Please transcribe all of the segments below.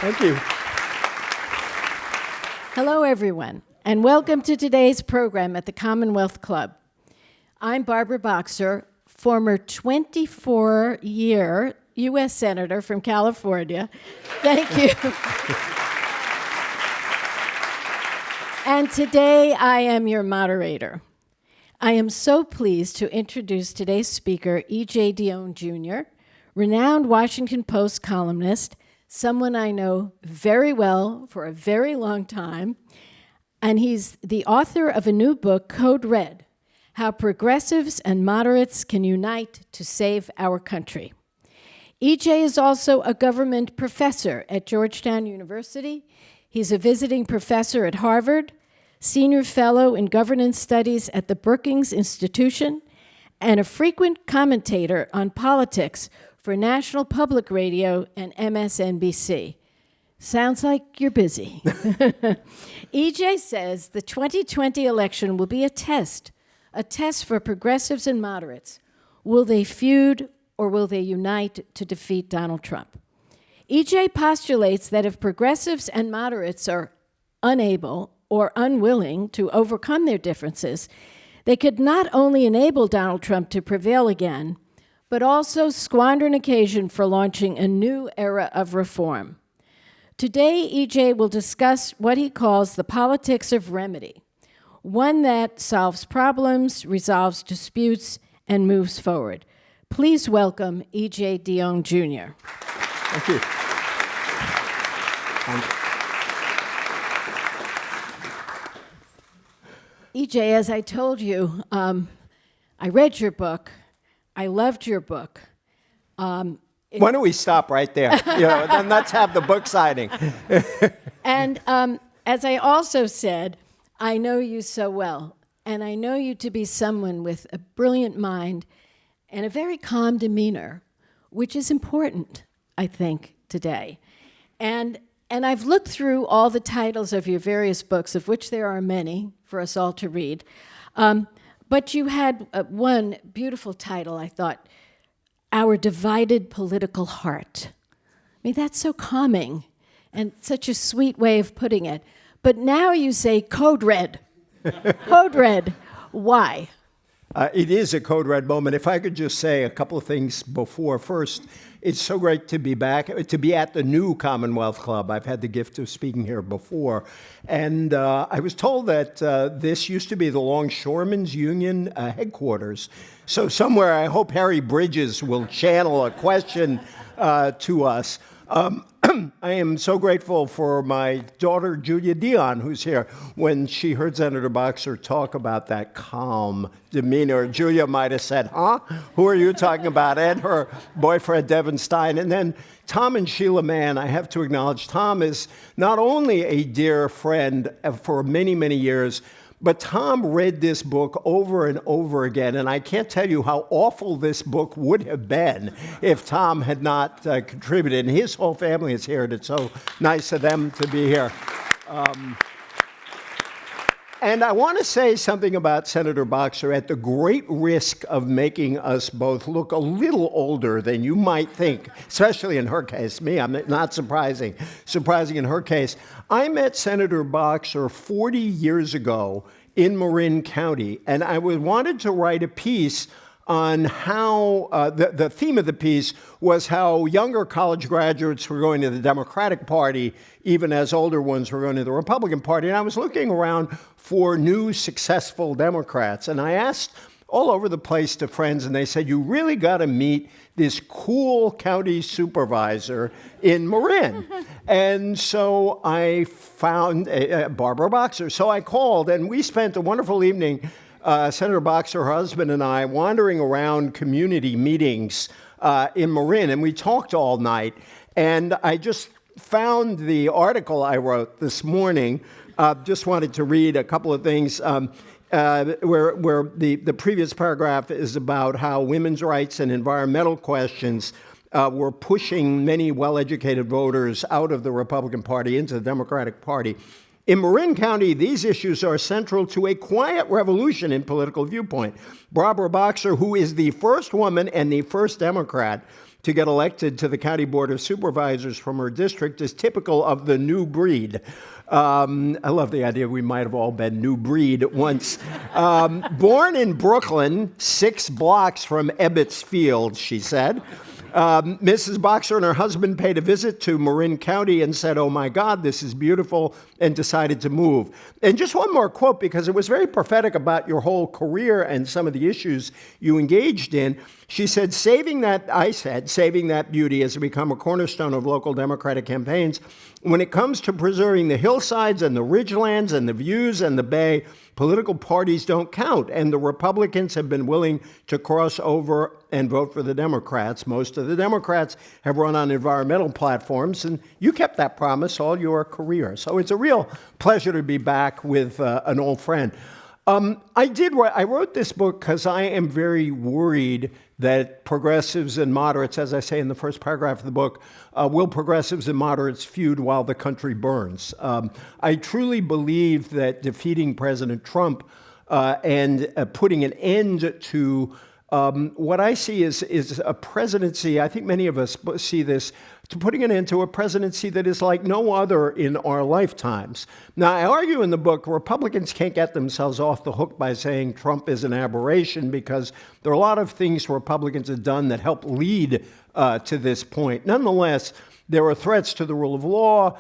Thank you. Hello, everyone, and welcome to today's program at the Commonwealth Club. I'm Barbara Boxer, former 24-year U.S. Senator from California. Thank you. And today I am your moderator. I am so pleased to introduce today's speaker, E.J. Dionne Jr., renowned Washington Post columnist, someone I know very well for a very long time, and he's the author of a new book, Code Red: How Progressives and Moderates Can Unite to Save Our Country. E.J. is also a government professor at Georgetown University. He's a visiting professor at Harvard, senior fellow in governance studies at the Brookings Institution, and a frequent commentator on politics for National Public Radio and MSNBC. Sounds like you're busy. E.J. says the 2020 election will be a test for progressives and moderates. Will they feud or will they unite to defeat Donald Trump? E.J. postulates that if progressives and moderates are unable or unwilling to overcome their differences, they could not only enable Donald Trump to prevail again, but also squander an occasion for launching a new era of reform. Today, E.J. will discuss what he calls the politics of remedy, one that solves problems, resolves disputes, and moves forward. Please welcome E.J. Dionne Jr. Thank you. E.J., as I told you, I read your book. I loved your book. Why don't we stop right there? Then let's have the book signing. And as I also said, I know you so well, and I know you to be someone with a brilliant mind and a very calm demeanor, which is important, I think, today. And I've looked through all the titles of your various books, of which there are many for us all to read. But you had one beautiful title, I thought, Our Divided Political Heart. I mean, that's so calming and such a sweet way of putting it. But now you say Code Red. Code Red. Why? It is a Code Red moment. If I could just say a couple of things before. First, it's so great to be back, to be at the new Commonwealth Club. I've had the gift of speaking here before. And I was told that this used to be the Longshoremen's Union headquarters. So somewhere I hope Harry Bridges will channel a question to us. I am so grateful for my daughter, Julia Dionne, who's here. When she heard Senator Boxer talk about that calm demeanor, Julia might have said, huh? Who are you talking about? And her boyfriend, Devin Stein. And then Tom and Sheila Mann, I have to acknowledge, Tom is not only a dear friend for many, many years, but Tom read this book over and over again, and I can't tell you how awful this book would have been if Tom had not contributed. And his whole family is here, and it's so nice of them to be here. And I want to say something about Senator Boxer at the great risk of making us both look a little older than you might think, especially in her case. Me, I'm not surprising in her case. I met Senator Boxer 40 years ago in Marin County, and I wanted to write a piece on how the theme of the piece was how younger college graduates were going to the Democratic Party, even as older ones were going to the Republican Party. And I was looking around for new successful Democrats. And I asked all over the place to friends, and they said, you really got to meet this cool county supervisor in Marin. And so I found Barbara Boxer. So I called, and we spent a wonderful evening, Senator Boxer, her husband, and I, wandering around community meetings in Marin, and we talked all night. And I just found the article I wrote this morning. Just wanted to read a couple of things. Where the previous paragraph is about how women's rights and environmental questions were pushing many well-educated voters out of the Republican Party into the Democratic Party. In Marin County, these issues are central to a quiet revolution in political viewpoint. Barbara Boxer, who is the first woman and the first Democrat to get elected to the County Board of Supervisors from her district is typical of the new breed. I love the idea we might have all been new breed at once. Born in Brooklyn, 6 blocks from Ebbets Field, she said. Mrs. Boxer and her husband paid a visit to Marin County and said, "Oh my God, this is beautiful," and decided to move. And just one more quote, because it was very prophetic about your whole career and some of the issues you engaged in. She said, saving that beauty has become a cornerstone of local Democratic campaigns. When it comes to preserving the hillsides and the ridgelands and the views and the bay, political parties don't count, and the Republicans have been willing to cross over and vote for the Democrats. Most of the Democrats have run on environmental platforms, and you kept that promise all your career. So it's a real pleasure to be back with an old friend. I wrote this book because I am very worried that progressives and moderates, as I say in the first paragraph of the book, will progressives and moderates feud while the country burns. I truly believe that defeating President Trump and putting an end to what I see is a presidency, I think many of us see this, to putting an end to a presidency that is like no other in our lifetimes. Now, I argue in the book, Republicans can't get themselves off the hook by saying Trump is an aberration, because there are a lot of things Republicans have done that help lead to this point. Nonetheless, there are threats to the rule of law,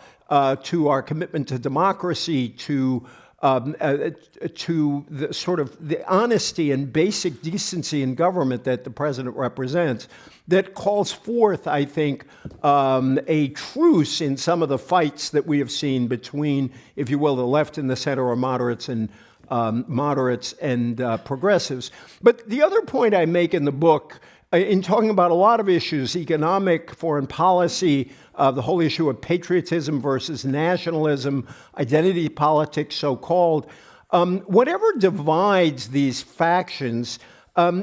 to our commitment to democracy, to the sort of the honesty and basic decency in government that the president represents, that calls forth, I think, a truce in some of the fights that we have seen between, if you will, the left and the center, or moderates and progressives. But the other point I make in the book, in talking about a lot of issues, economic, foreign policy, the whole issue of patriotism versus nationalism, identity politics, so-called, whatever divides these factions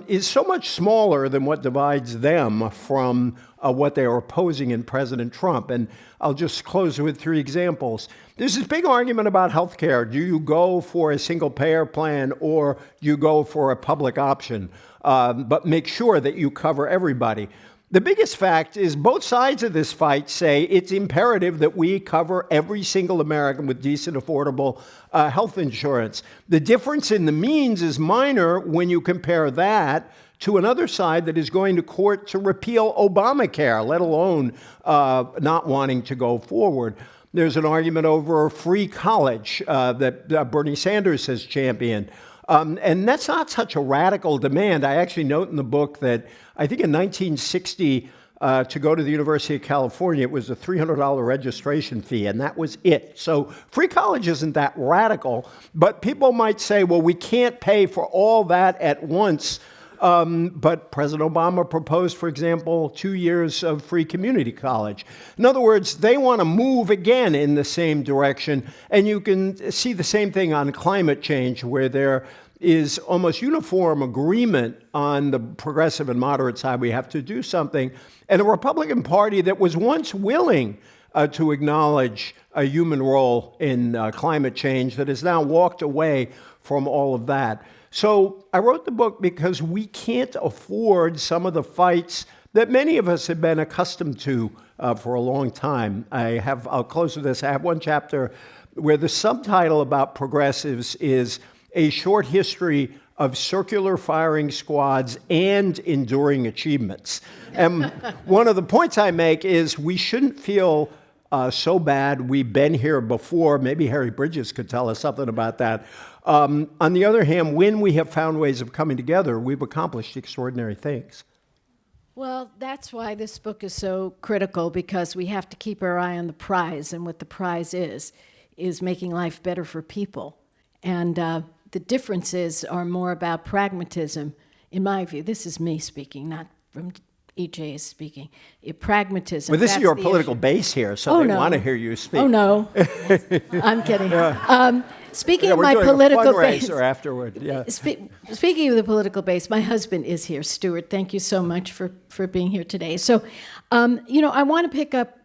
is so much smaller than what divides them from what they are opposing in President Trump. And I'll just close with 3 examples. There's this big argument about health care. Do you go for a single-payer plan, or do you go for a public option? But make sure that you cover everybody. The biggest fact is both sides of this fight say it's imperative that we cover every single American with decent, affordable health insurance. The difference in the means is minor when you compare that to another side that is going to court to repeal Obamacare, let alone not wanting to go forward. There's an argument over free college that Bernie Sanders has championed. And that's not such a radical demand. I actually note in the book that I think in 1960, to go to the University of California, it was a $300 registration fee, and that was it. So free college isn't that radical, but people might say, well, we can't pay for all that at once. But President Obama proposed, for example, 2 years of free community college. In other words, they want to move again in the same direction. And you can see the same thing on climate change, where there is almost uniform agreement on the progressive and moderate side. We have to do something. And the Republican Party that was once willing to acknowledge a human role in climate change, that has now walked away from all of that. So I wrote the book because we can't afford some of the fights that many of us have been accustomed to for a long time. I'll close with this. I have one chapter where the subtitle about progressives is A Short History of Circular Firing Squads and Enduring Achievements. And one of the points I make is we shouldn't feel so bad. We've been here before. Maybe Harry Bridges could tell us something about that. On the other hand, when we have found ways of coming together, we've accomplished extraordinary things. Well, that's why this book is so critical, because we have to keep our eye on the prize, and what the prize is making life better for people. And the differences are more about pragmatism, in my view. This is me speaking, not from EJ is speaking. Pragmatism. Well, this is your political base here, so they want to hear you speak. Oh, no. I'm kidding. Speaking of we're my doing political a base. fundraiser afterward. Yeah. Speaking of the political base, my husband is here. Stuart, thank you so much for being here today. So, I want to pick up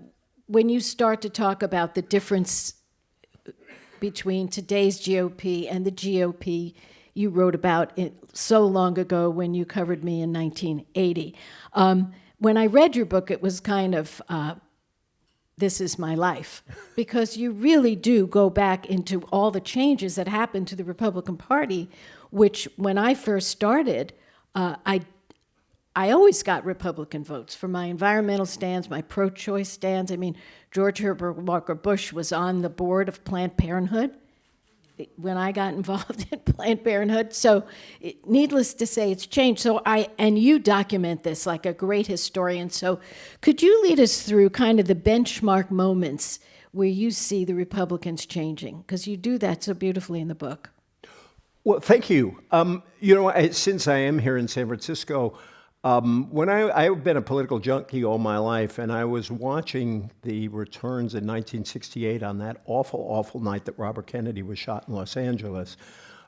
when you start to talk about the difference between today's GOP and the GOP you wrote about it so long ago when you covered me in 1980. when I read your book, it was kind of, this is my life, because you really do go back into all the changes that happened to the Republican Party, which when I first started, I always got Republican votes for my environmental stands, my pro-choice stands. I mean, George Herbert Walker Bush was on the board of Planned Parenthood when I got involved in Planned Parenthood. So needless to say, it's changed. And you document this like a great historian. So could you lead us through kind of the benchmark moments where you see the Republicans changing? Because you do that so beautifully in the book. Well, thank you. Since I am here in San Francisco, when I've been a political junkie all my life, and I was watching the returns in 1968 on that awful, awful night that Robert Kennedy was shot in Los Angeles.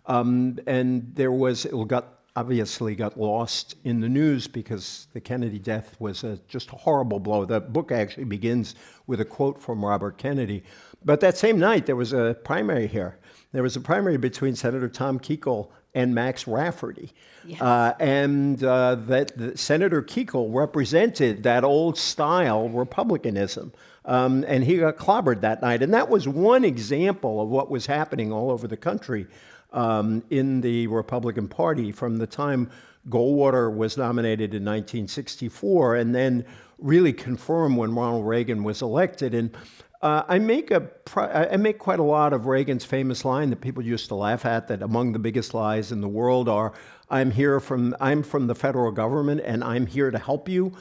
And obviously got lost in the news because the Kennedy death was just a horrible blow. The book actually begins with a quote from Robert Kennedy. But that same night, there was a primary here. There was a primary between Senator Tom Kuchel and Max Rafferty. Yes. Senator Kuchel represented that old style republicanism. And he got clobbered that night. And that was one example of what was happening all over the country in the Republican Party from the time Goldwater was nominated in 1964 and then really confirmed when Ronald Reagan was elected. And I make quite a lot of Reagan's famous line that people used to laugh at, that among the biggest lies in the world are, I'm from the federal government and I'm here to help you.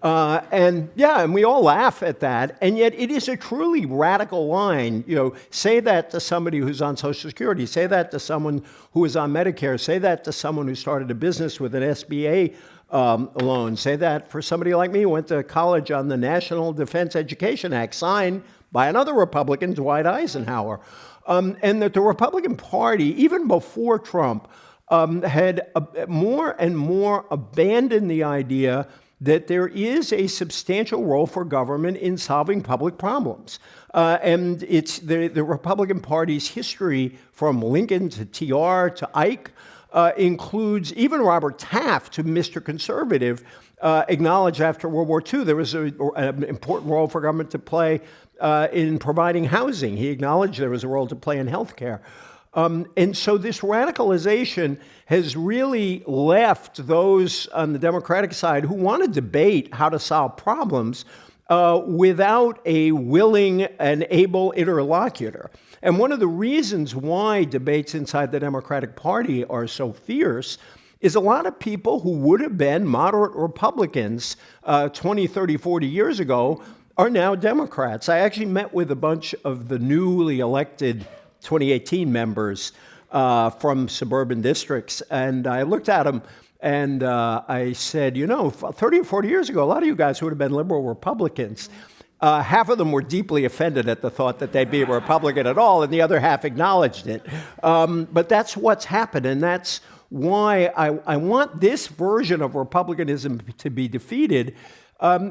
And we all laugh at that, and yet it is a truly radical line. Say that to somebody who's on Social Security, say that to someone who is on Medicare, say that to someone who started a business with an SBA loan, say that for somebody like me who went to college on the National Defense Education Act, signed by another Republican, Dwight Eisenhower. And that the Republican Party, even before Trump, had more and more abandoned the idea that there is a substantial role for government in solving public problems. And it's the Republican Party's history from Lincoln to TR to Ike includes even Robert Taft, to Mr. Conservative, acknowledged after World War II there was an important role for government to play in providing housing. He acknowledged there was a role to play in healthcare. And so this radicalization has really left those on the Democratic side who want to debate how to solve problems without a willing and able interlocutor. And one of the reasons why debates inside the Democratic Party are so fierce is a lot of people who would have been moderate Republicans 20, 30, 40 years ago are now Democrats. I actually met with a bunch of the newly elected 2018 members from suburban districts, and I looked at them and I said, 30 or 40 years ago, a lot of you guys would have been liberal Republicans. Half of them were deeply offended at the thought that they'd be a Republican at all, and the other half acknowledged it. But that's what's happened, and that's why I want this version of republicanism to be defeated,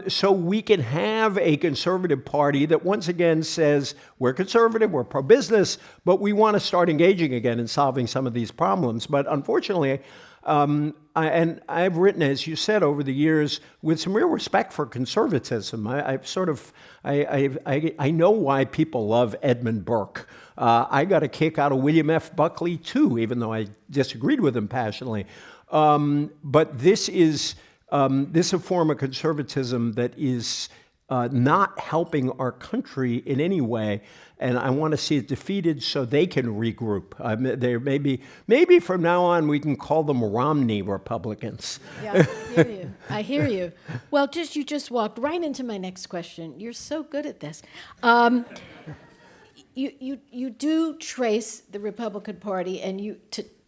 so we can have a conservative party that once again says, we're conservative, we're pro-business, but we want to start engaging again in solving some of these problems. But unfortunately, I've written, as you said, over the years with some real respect for conservatism. I know why people love Edmund Burke. I got a kick out of William F. Buckley too, even though I disagreed with him passionately. But this is a form of conservatism that is not helping our country in any way, and I want to see it defeated so they can regroup. Maybe from now on we can call them Romney Republicans. Yeah, I hear you. Well, you just walked right into my next question. You're so good at this. You do trace the Republican Party, and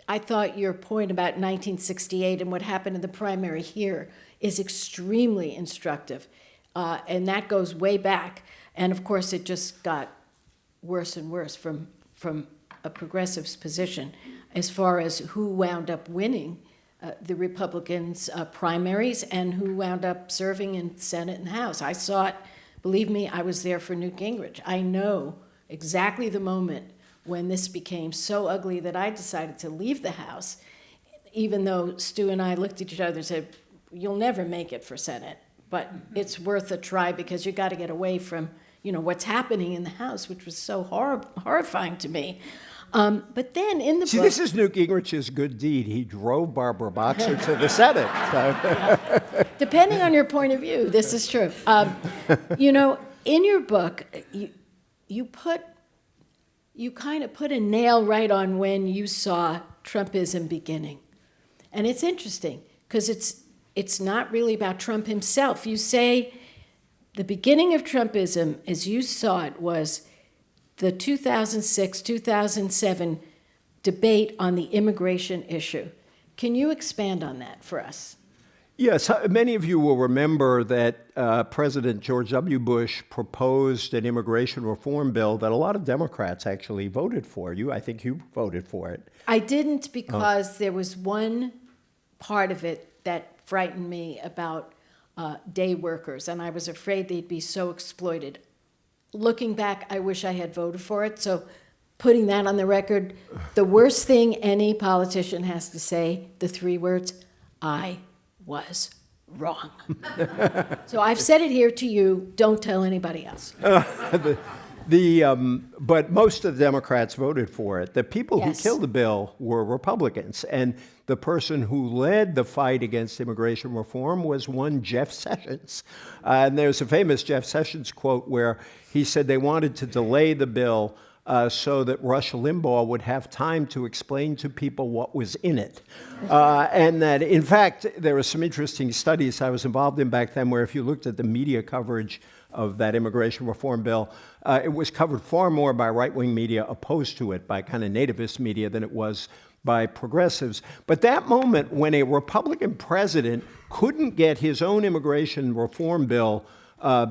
I thought your point about 1968 and what happened in the primary here is extremely instructive. And that goes way back. And of course, it just got worse and worse from a progressive's position as far as who wound up winning the Republicans' primaries and who wound up serving in Senate and House. I saw it, believe me, I was there for Newt Gingrich. I know exactly the moment when this became so ugly that I decided to leave the House, even though Stu and I looked at each other and said, you'll never make it for Senate. but it's worth a try because you got to get away from, what's happening in the House, which was so horrifying to me. But then in the See, book, this is Newt Gingrich's good deed. He drove Barbara Boxer to the Senate. So. depending on your point of view, this is true. In your book, you kind of put a nail right on when you saw Trumpism beginning. And it's interesting because it's not really about Trump himself. You say the beginning of Trumpism, as you saw it, was the 2006-2007 debate on the immigration issue. Can you expand on that for us? Yes, many of you will remember that President George W. Bush proposed an immigration reform bill that a lot of Democrats actually voted for. I think you voted for it. I didn't because there was one part of it that frightened me about day workers, and I was afraid they'd be so exploited. Looking back, I wish I had voted for it, so putting that on the record, the worst thing any politician has to say, the 3 words, I was wrong. So I've said it here to you, don't tell anybody else. But most of the Democrats voted for it. The people Yes. who killed the bill were Republicans, and the person who led the fight against immigration reform was one Jeff Sessions. And there's a famous Jeff Sessions quote where he said they wanted to delay the bill so that Rush Limbaugh would have time to explain to people what was in it. And that, in fact, there were some interesting studies I was involved in back then where if you looked at the media coverage of that immigration reform bill, it was covered far more by right-wing media opposed to it, by kind of nativist media, than it was by progressives. But that moment when a Republican president couldn't get his own immigration reform bill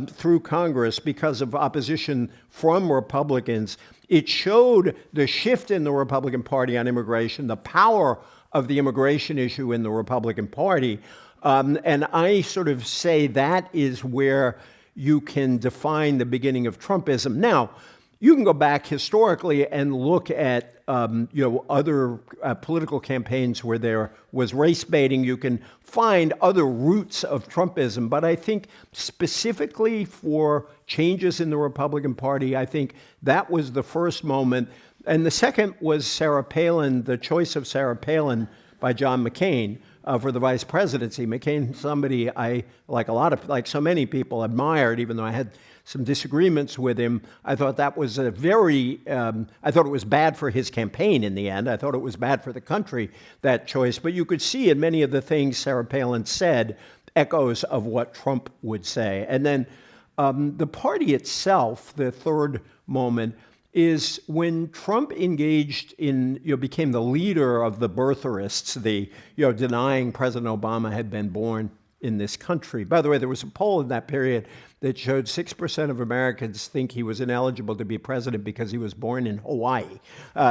through Congress because of opposition from Republicans, it showed the shift in the Republican Party on immigration, the power of the immigration issue in the Republican Party. And I sort of say that is where you can define the beginning of Trumpism. Now, you can go back historically and look at other political campaigns where there was race baiting. You can find other roots of Trumpism. But I think specifically for changes in the Republican Party, I think that was the first moment. And the second was Sarah Palin, the choice of Sarah Palin by John McCain for the vice presidency. McCain, somebody I, like so many people, admired, even though I had some disagreements with him. I thought that was I thought it was bad for his campaign in the end. I thought it was bad for the country, that choice. But you could see in many of the things Sarah Palin said echoes of what Trump would say. And then the party itself, the third moment, is when Trump engaged in, became the leader of the birtherists, denying President Obama had been born in this country. By the way, there was a poll in that period that showed 6% of Americans think he was ineligible to be president because he was born in Hawaii.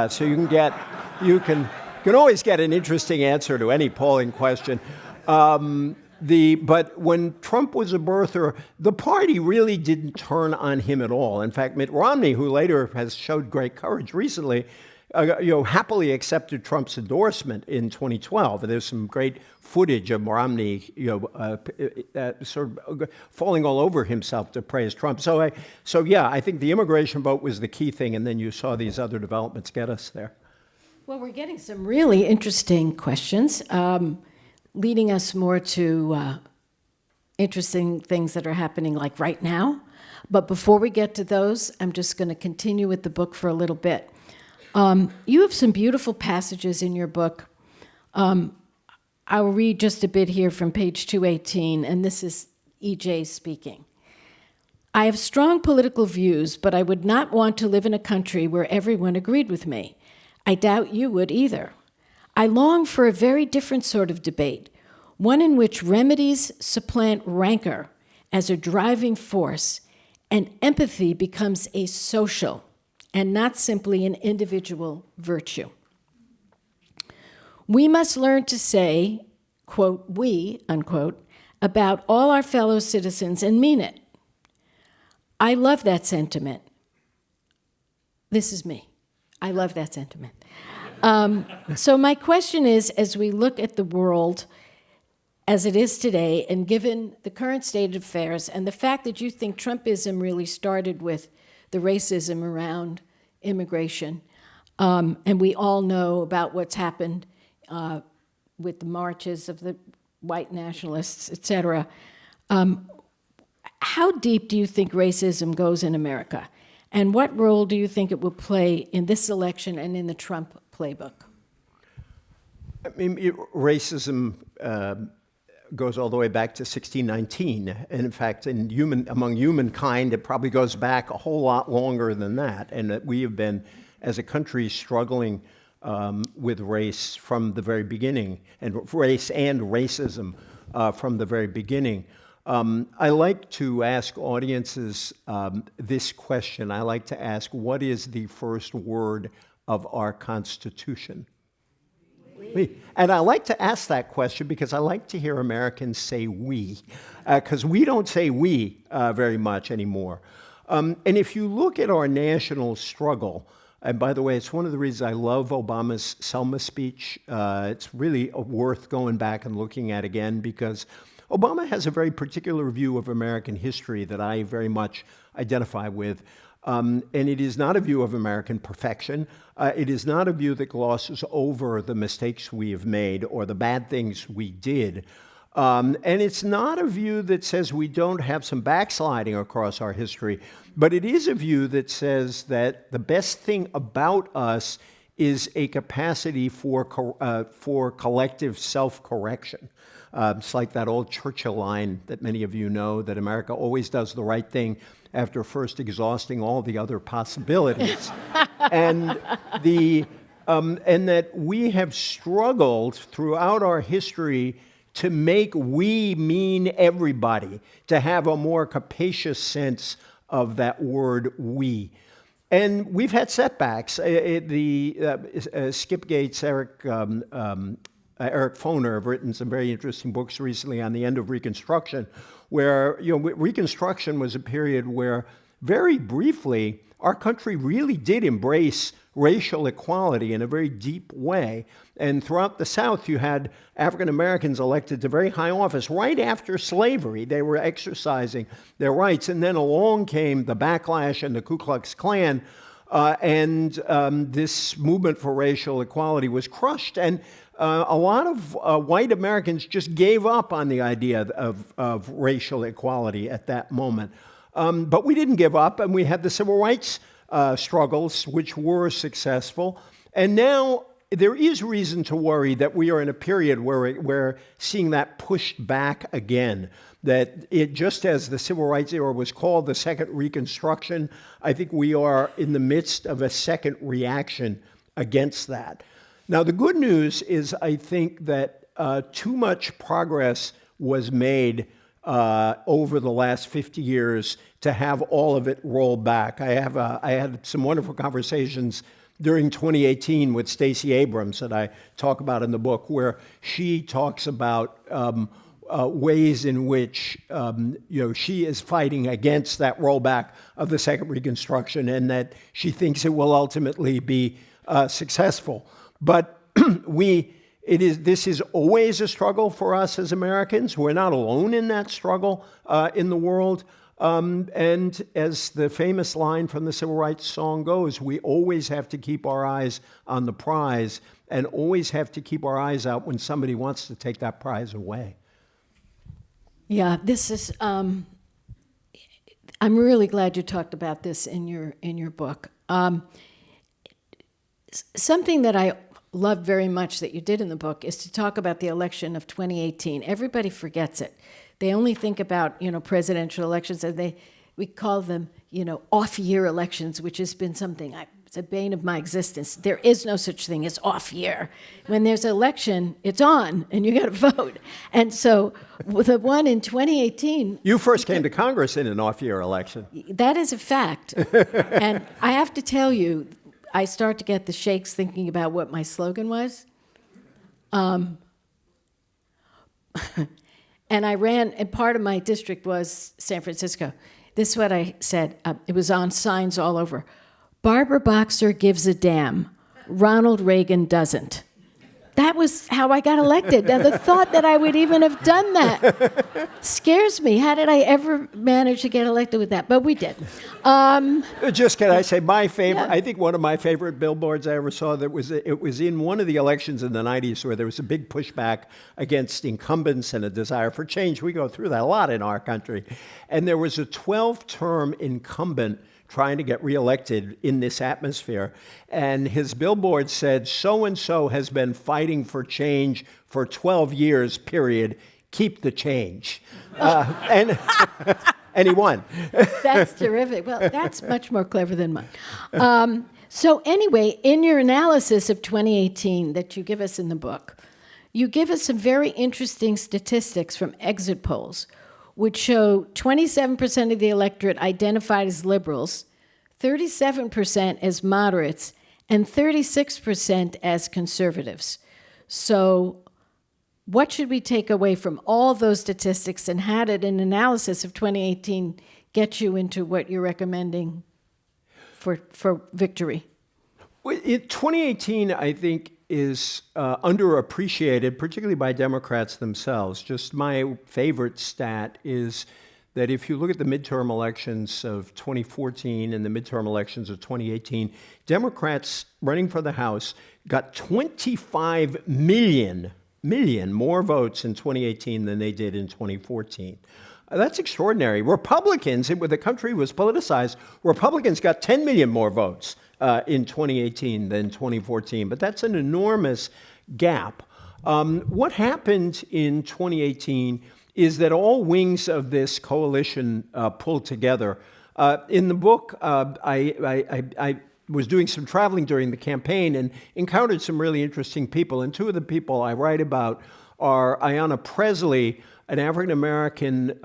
So you can always get an interesting answer to any polling question. But when Trump was a birther, the party really didn't turn on him at all. In fact, Mitt Romney, who later has showed great courage recently, happily accepted Trump's endorsement in 2012. And there's some great footage of Romney, sort of falling all over himself to praise Trump. So I think the immigration vote was the key thing, and then you saw these other developments get us there. Well, we're getting some really interesting questions, leading us more to interesting things that are happening like right now. But before we get to those, I'm just going to continue with the book for a little bit. You have some beautiful passages in your book. I'll read just a bit here from page 218, and this is E.J. speaking. I have strong political views, but I would not want to live in a country where everyone agreed with me. I doubt you would either. I long for a very different sort of debate, one in which remedies supplant rancor as a driving force, and empathy becomes a social and not simply an individual virtue. We must learn to say, quote, we, unquote, about all our fellow citizens and mean it. I love that sentiment. This is me. I love that sentiment. So my question is, as we look at the world, as it is today, and given the current state of affairs and the fact that you think Trumpism really started with the racism around immigration, and we all know about what's happened with the marches of the white nationalists, et cetera, how deep do you think racism goes in America? And what role do you think it will play in this election and in the Trump playbook? I mean, racism goes all the way back to 1619. And in fact, among humankind, it probably goes back a whole lot longer than that. And that we have been, as a country, struggling with race from the very beginning, and race and racism from the very beginning. I like to ask audiences this question. I like to ask, what is the first word of our Constitution? We. And I like to ask that question because I like to hear Americans say we, because we don't say we very much anymore. And if you look at our national struggle, and by the way, it's one of the reasons I love Obama's Selma speech. It's really worth going back and looking at again, because Obama has a very particular view of American history that I very much identify with. And it is not a view of American perfection. It is not a view that glosses over the mistakes we have made or the bad things we did. And it's not a view that says we don't have some backsliding across our history, but it is a view that says that the best thing about us is a capacity for collective self-correction. It's like that old Churchill line that many of you know, that America always does the right thing after first exhausting all the other possibilities. and that we have struggled throughout our history to make we mean everybody, to have a more capacious sense of that word we. And we've had setbacks. Skip Gates, Eric Foner have written some very interesting books recently on the end of Reconstruction, where Reconstruction was a period where, very briefly, our country really did embrace racial equality in a very deep way. And throughout the South, you had African Americans elected to very high office right after slavery. They were exercising their rights. And then along came the backlash and the Ku Klux Klan, and this movement for racial equality was crushed. And a lot of white Americans just gave up on the idea of racial equality at that moment. But we didn't give up, and we had the civil rights struggles, which were successful. And now there is reason to worry that we are in a period where we're seeing that pushed back again. That it, just as the civil rights era was called the Second Reconstruction, I think we are in the midst of a second reaction against that. Now, the good news is I think that too much progress was made over the last 50 years to have all of it roll back. I had some wonderful conversations during 2018 with Stacey Abrams that I talk about in the book, where she talks about ways in which she is fighting against that rollback of the Second Reconstruction, and that she thinks it will ultimately be successful. But this is always a struggle for us as Americans. We're not alone in that struggle in the world. And as the famous line from the Civil Rights song goes, we always have to keep our eyes on the prize and always have to keep our eyes out when somebody wants to take that prize away. Yeah, this is, I'm really glad you talked about this in your book. Something that I love very much that you did in the book is to talk about the election of 2018. Everybody forgets it. They only think about, presidential elections, and we call them, off-year elections, which has been something, it's a bane of my existence. There is no such thing as off-year. When there's an election, it's on, and you got to vote. And so with the one in 2018... You first came to Congress in an off-year election. That is a fact. And I have to tell you, I start to get the shakes thinking about what my slogan was. And I ran, and part of my district was San Francisco. This is what I said. It was on signs all over. Barbara Boxer gives a damn. Ronald Reagan doesn't. that was how I got elected. Now, the thought that I would even have done that scares me. How did I ever manage to get elected with that? But we did. Just can I say my favorite? Yeah. I think one of my favorite billboards I ever saw. It was in one of the elections in the '90s where there was a big pushback against incumbents and a desire for change. We go through that a lot in our country, and there was a 12-term incumbent trying to get reelected in this atmosphere. And his billboard said, "So-and-so has been fighting for change for 12 years, period. Keep the change." And he won. That's terrific. Well, that's much more clever than mine. So anyway, in your analysis of 2018 that you give us in the book, you give us some very interesting statistics from exit polls, which show 27% of the electorate identified as liberals, 37% as moderates, and 36% as conservatives. So what should we take away from all those statistics, and how did an analysis of 2018 get you into what you're recommending for victory? Well, 2018, I think, is underappreciated, particularly by Democrats themselves. Just my favorite stat is that if you look at the midterm elections of 2014 and the midterm elections of 2018, Democrats running for the House got 25 million more votes in 2018 than they did in 2014. That's extraordinary. Republicans, the country was politicized, Republicans got 10 million more votes in 2018 than 2014, but that's an enormous gap. What happened in 2018 is that all wings of this coalition pulled together. In the book, I was doing some traveling during the campaign and encountered some really interesting people. And two of the people I write about are Ayanna Pressley, an African-American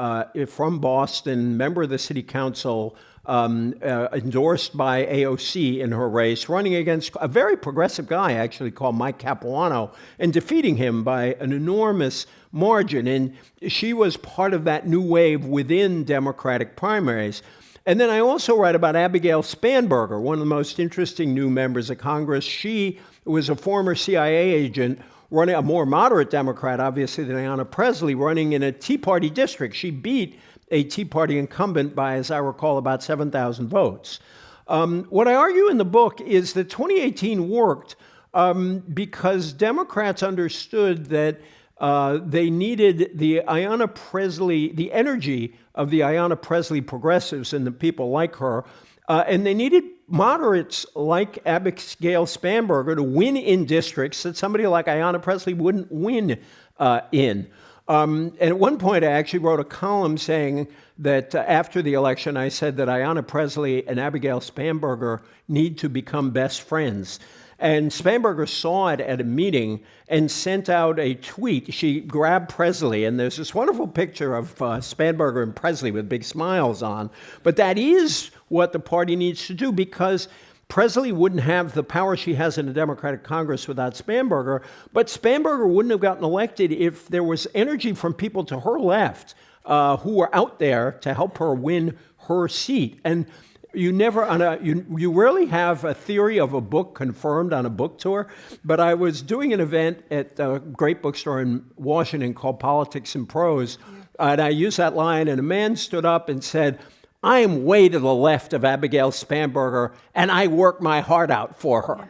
from Boston, member of the city council, endorsed by AOC in her race, running against a very progressive guy, actually, called Mike Capuano, and defeating him by an enormous margin. And she was part of that new wave within Democratic primaries. And then I also write about Abigail Spanberger, one of the most interesting new members of Congress. She was a former CIA agent, running a more moderate Democrat, obviously, than Ayanna Pressley, running in a Tea Party district. She beat a Tea Party incumbent by, as I recall, about 7,000 votes. What I argue in the book is that 2018 worked because Democrats understood that they needed the Ayanna Pressley, the energy of the Ayanna Pressley progressives and the people like her, and they needed moderates like Abigail Spanberger to win in districts that somebody like Ayanna Pressley wouldn't win in. And at one point, I actually wrote a column saying that after the election, I said that Ayanna Pressley and Abigail Spanberger need to become best friends. And Spanberger saw it at a meeting and sent out a tweet. She grabbed Pressley, and there's this wonderful picture of Spanberger and Pressley with big smiles on. But that is what the party needs to do, because Pressley wouldn't have the power she has in the Democratic Congress without Spanberger, but Spanberger wouldn't have gotten elected if there was energy from people to her left who were out there to help her win her seat. And you rarely have a theory of a book confirmed on a book tour, but I was doing an event at a great bookstore in Washington called Politics and Prose, and I used that line, and a man stood up and said, "I am way to the left of Abigail Spanberger, and I work my heart out for her."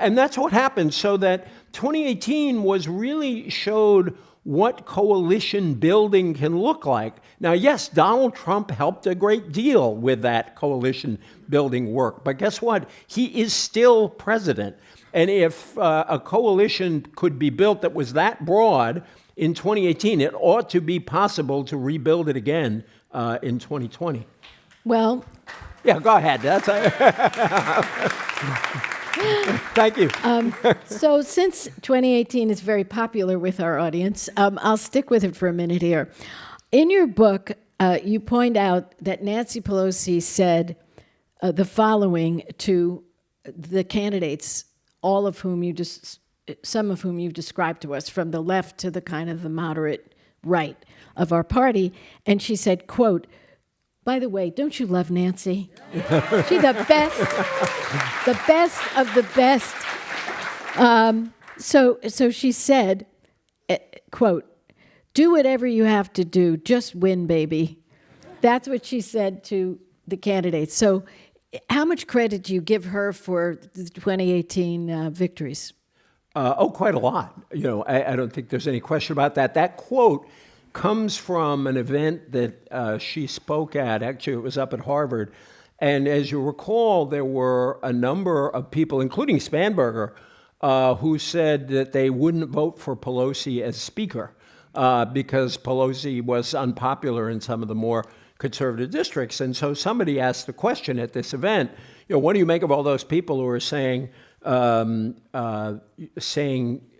And that's what happened, so that 2018 really showed what coalition building can look like. Now, yes, Donald Trump helped a great deal with that coalition building work, but guess what? He is still president. And if a coalition could be built that was that broad in 2018, it ought to be possible to rebuild it again in 2020. Well, yeah, go ahead. Thank you. So since 2018 is very popular with our audience, I'll stick with it for a minute here. In your book, you point out that Nancy Pelosi said the following to the candidates, some of whom you've described to us, from the left to the kind of the moderate right of our party. And she said, quote, "By the way, don't you love Nancy? She's the best of the best." So she said, quote, "Do whatever you have to do, just win, baby." That's what she said to the candidates. So how much credit do you give her for the 2018 victories? Quite a lot. I don't think there's any question about that. That quote comes from an event that she spoke at. Actually, it was up at Harvard. And as you recall, there were a number of people, including Spanberger, who said that they wouldn't vote for Pelosi as Speaker because Pelosi was unpopular in some of the more conservative districts. And so somebody asked the question at this event, what do you make of all those people who are saying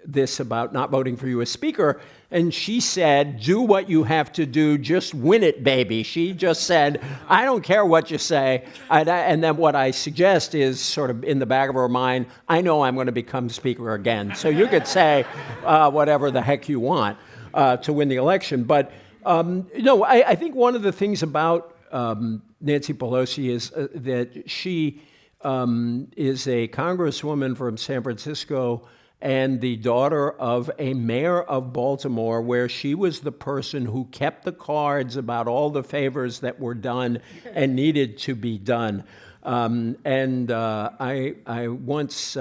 this about not voting for you as Speaker? And she said, do what you have to do, just win it, baby. She just said, I don't care what you say. And then what I suggest is sort of in the back of her mind, I know I'm going to become Speaker again. So you could say whatever the heck you want to win the election. But I think one of the things about Nancy Pelosi is that she is a congresswoman from San Francisco and the daughter of a mayor of Baltimore, where she was the person who kept the cards about all the favors that were done and needed to be done. I once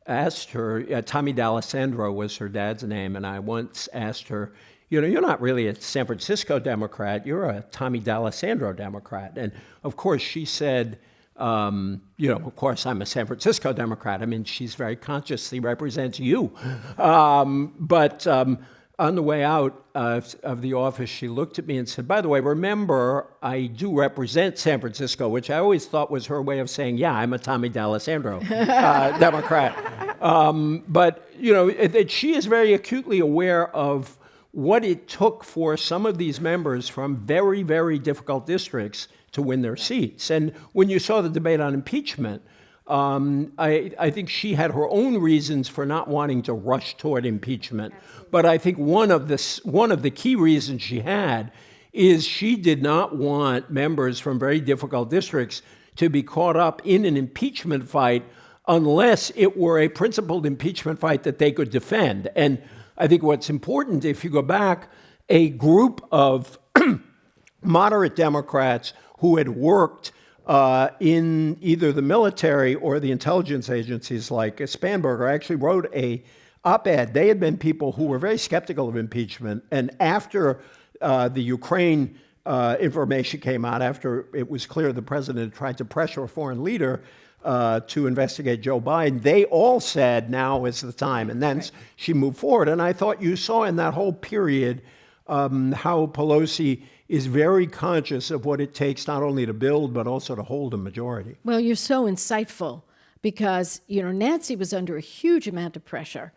asked her, Tommy D'Alessandro was her dad's name, and I once asked her, you're not really a San Francisco Democrat, you're a Tommy D'Alessandro Democrat. And of course she said, of course I'm a San Francisco Democrat. I mean, she's very consciously represents you. But on the way out of the office, she looked at me and said, by the way, remember, I do represent San Francisco, which I always thought was her way of saying, yeah, I'm a Tommy D'Alessandro Democrat. But she is very acutely aware of what it took for some of these members from very, very difficult districts to win their seats. And when you saw the debate on impeachment, I think she had her own reasons for not wanting to rush toward impeachment. Absolutely. But I think one of the key reasons she had is she did not want members from very difficult districts to be caught up in an impeachment fight unless it were a principled impeachment fight that they could defend. And I think what's important, if you go back, a group of moderate Democrats who had worked in either the military or the intelligence agencies like Spanberger actually wrote a op-ed. They had been people who were very skeptical of impeachment. And after the Ukraine information came out, after it was clear the president had tried to pressure a foreign leader to investigate Joe Biden, they all said now is the time. And then she moved forward. And I thought you saw in that whole period how Pelosi is very conscious of what it takes not only to build, but also to hold a majority. Well, you're so insightful because, Nancy was under a huge amount of pressure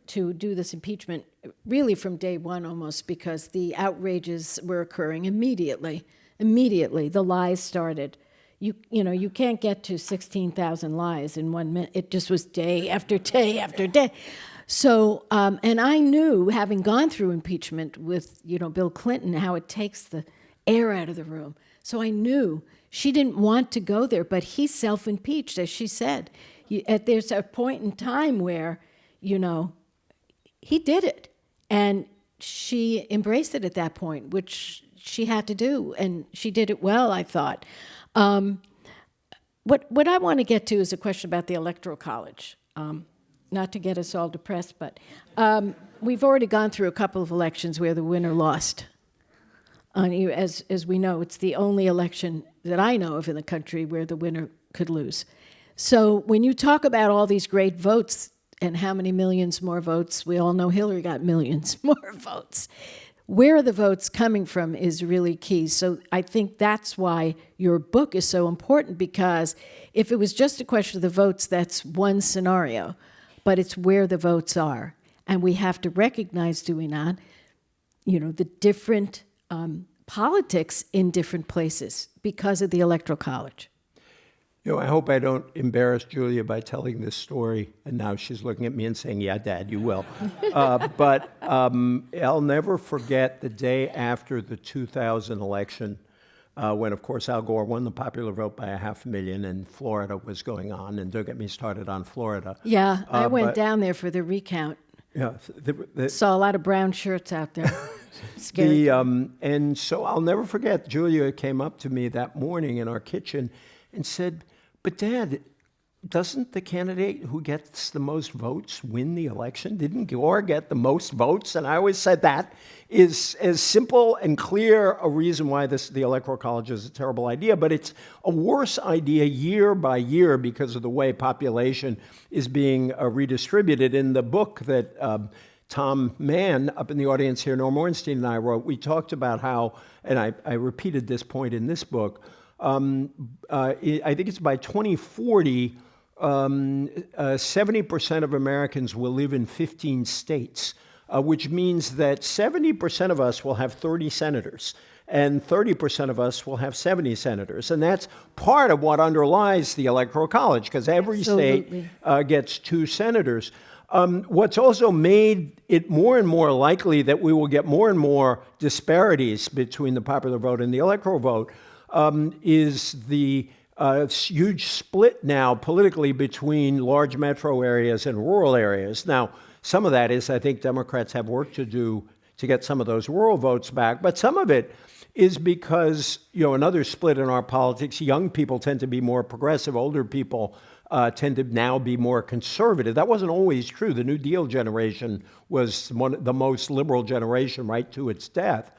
to do this impeachment, really from day one almost, because the outrages were occurring immediately. Immediately, the lies started. You can't get to 16,000 lies in 1 minute. It just was day after day after day. So, and I knew, having gone through impeachment with, Bill Clinton, how it takes the air out of the room. So I knew she didn't want to go there, but he self-impeached, as she said. There's a point in time where, he did it. And she embraced it at that point, which she had to do. And she did it well, I thought. What I want to get to is a question about the Electoral College. Not to get us all depressed, but we've already gone through a couple of elections where the winner lost. As we know, it's the only election that I know of in the country where the winner could lose. So when you talk about all these great votes and how many millions more votes, we all know Hillary got millions more votes. Where are the votes coming from is really key. So I think that's why your book is so important, because if it was just a question of the votes, that's one scenario. But it's where the votes are. And we have to recognize, do we not, the different politics in different places because of the Electoral College. I hope I don't embarrass Julia by telling this story. And now she's looking at me and saying, yeah, Dad, you will. But I'll never forget the day after the 2000 election. when, of course, Al Gore won the popular vote by 500,000 and Florida was going on. And don't get me started on Florida. Yeah, I went but- down there for the recount. Yeah, Saw a lot of brown shirts out there. Scary. And so I'll never forget, Julia came up to me that morning in our kitchen and said, "But Dad, doesn't the candidate who gets the most votes win the election? Didn't Gore get the most votes?" And I always said that is as simple and clear a reason why the Electoral College is a terrible idea, but it's a worse idea year by year because of the way population is being redistributed. In the book that Tom Mann, up in the audience here, Norm Ornstein and I wrote, we talked about how, and I repeated this point in this book, I think it's by 2040, 70% of Americans will live in 15 states, which means that 70% of us will have 30 senators, and 30% of us will have 70 senators. And that's part of what underlies the Electoral College, because every Absolutely. state gets 2 senators. What's also made it more and more likely that we will get more and more disparities between the popular vote and the electoral vote is the huge split now politically between large metro areas and rural areas. Now, some of that is, I think Democrats have work to do to get some of those rural votes back, but some of it is because, another split in our politics, young people tend to be more progressive, older people tend to now be more conservative. That wasn't always true. The New Deal generation was the most liberal generation right to its death.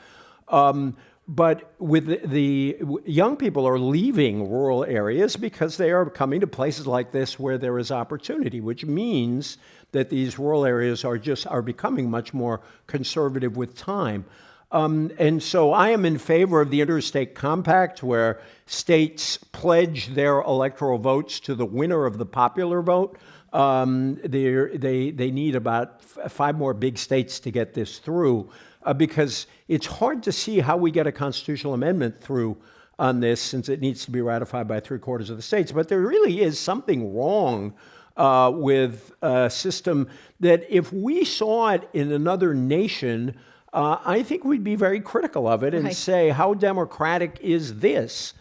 But with the young people are leaving rural areas because they are coming to places like this where there is opportunity, which means that these rural areas are becoming much more conservative with time. And so I am in favor of the Interstate Compact, where states pledge their electoral votes to the winner of the popular vote. They need about 5 more big states to get this through, because it's hard to see how we get a constitutional amendment through on this, since it needs to be ratified by 3/4 of the states. But there really is something wrong with a system that, if we saw it in another nation, I think we'd be very critical of it and Right. say, how democratic is this?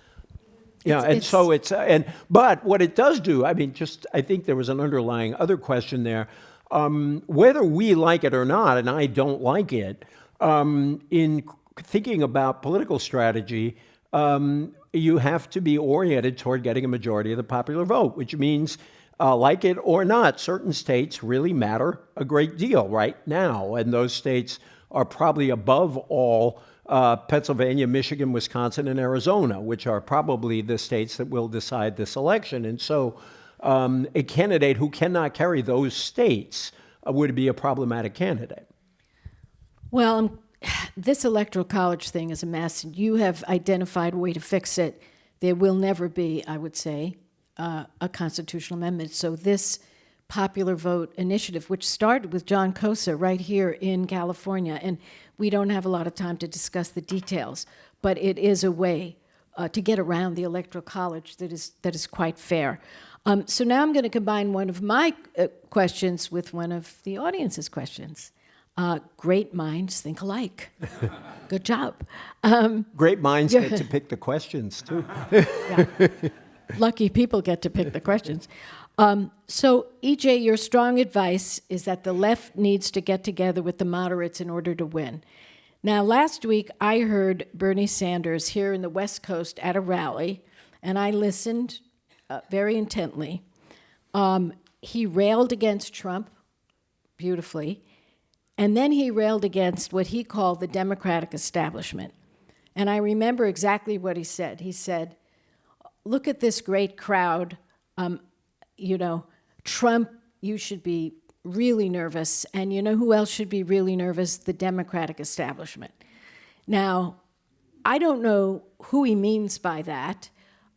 Yeah, It's- but what it does do, I think there was an underlying other question there. Whether we like it or not, and I don't like it, in thinking about political strategy, you have to be oriented toward getting a majority of the popular vote, which means, like it or not, certain states really matter a great deal right now, and those states are probably above all Pennsylvania, Michigan, Wisconsin, and Arizona, which are probably the states that will decide this election. And so a candidate who cannot carry those states would be a problematic candidate. Well, this electoral college thing is a mess. You have identified a way to fix it. There will never be, I would say, a constitutional amendment. So this popular vote initiative, which started with John Cosa right here in California, and we don't have a lot of time to discuss the details, but it is a way to get around the electoral college that is quite fair. So now I'm going to combine one of my questions with one of the audience's questions. Great minds think alike. Good job. Great minds get to pick the questions, too. Yeah. Lucky people get to pick the questions. So, E.J., your strong advice is that the left needs to get together with the moderates in order to win. Now, last week, I heard Bernie Sanders here in the West Coast at a rally, and I listened very intently. He railed against Trump beautifully, and then he railed against what he called the Democratic establishment. And I remember exactly what he said. He said, look at this great crowd. Trump, you should be really nervous. And you know who else should be really nervous? The Democratic establishment. Now, I don't know who he means by that,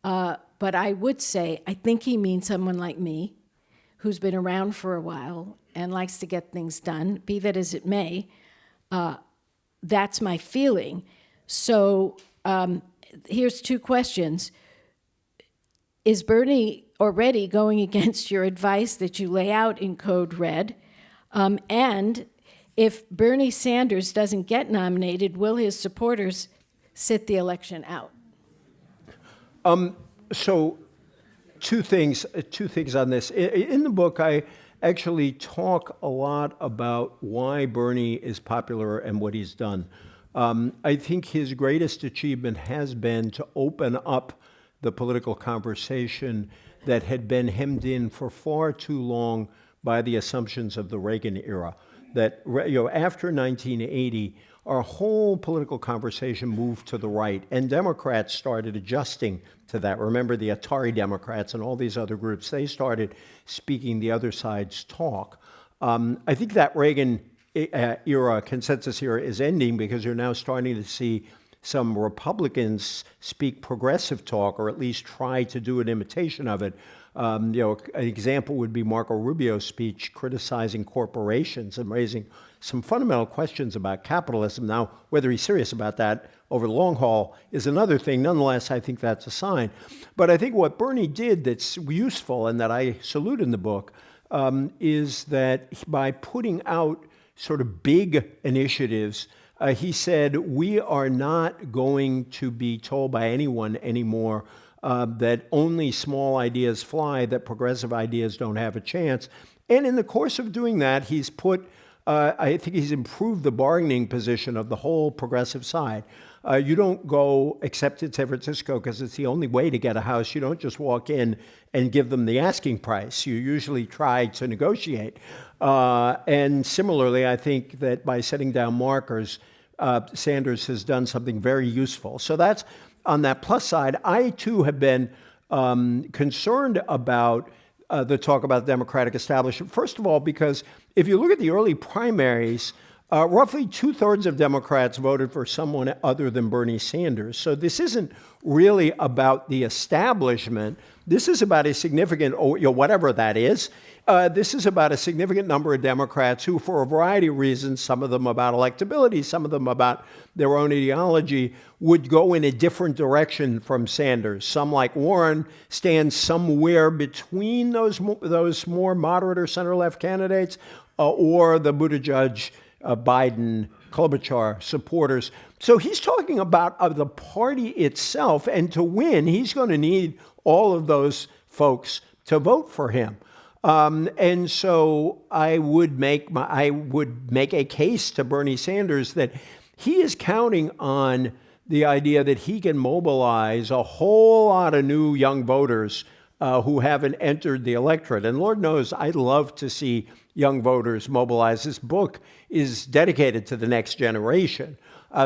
but I would say I think he means someone like me, who's been around for a while and likes to get things done, be that as it may. That's my feeling. So here's 2 questions. Is Bernie already going against your advice that you lay out in Code Red? And if Bernie Sanders doesn't get nominated, will his supporters sit the election out? So two things on this. In the book, I actually talk a lot about why Bernie is popular and what he's done. I think his greatest achievement has been to open up the political conversation that had been hemmed in for far too long by the assumptions of the Reagan era. That after 1980, our whole political conversation moved to the right, and Democrats started adjusting to that. Remember the Atari Democrats and all these other groups, they started speaking the other side's talk. I think that Reagan era, consensus era, is ending because you're now starting to see some Republicans speak progressive talk, or at least try to do an imitation of it. An example would be Marco Rubio's speech criticizing corporations and raising some fundamental questions about capitalism. Now, whether he's serious about that over the long haul is another thing. Nonetheless, I think that's a sign. But I think what Bernie did that's useful and that I salute in the book is that by putting out sort of big initiatives, he said, we are not going to be told by anyone anymore that only small ideas fly, that progressive ideas don't have a chance. And in the course of doing that, he's I think he's improved the bargaining position of the whole progressive side. You don't go, except in San Francisco, because it's the only way to get a house. You don't just walk in and give them the asking price. You usually try to negotiate. And similarly, I think that by setting down markers, Sanders has done something very useful. So that's on that plus side. I, too, have been concerned about the talk about the Democratic establishment. First of all, because if you look at the early primaries, roughly 2/3 of Democrats voted for someone other than Bernie Sanders. So this isn't really about the establishment. This is about a significant, whatever that is, this is about a significant number of Democrats who, for a variety of reasons, some of them about electability, some of them about their own ideology, would go in a different direction from Sanders. Some, like Warren, stand somewhere between those more moderate or center-left candidates or the Buttigieg, Biden, Klobuchar supporters. So he's talking about the party itself, and to win, he's going to need all of those folks to vote for him. And so I would make a case to Bernie Sanders that he is counting on the idea that he can mobilize a whole lot of new young voters who haven't entered the electorate. And Lord knows, I'd love to see young voters mobilize. This book is dedicated to the next generation.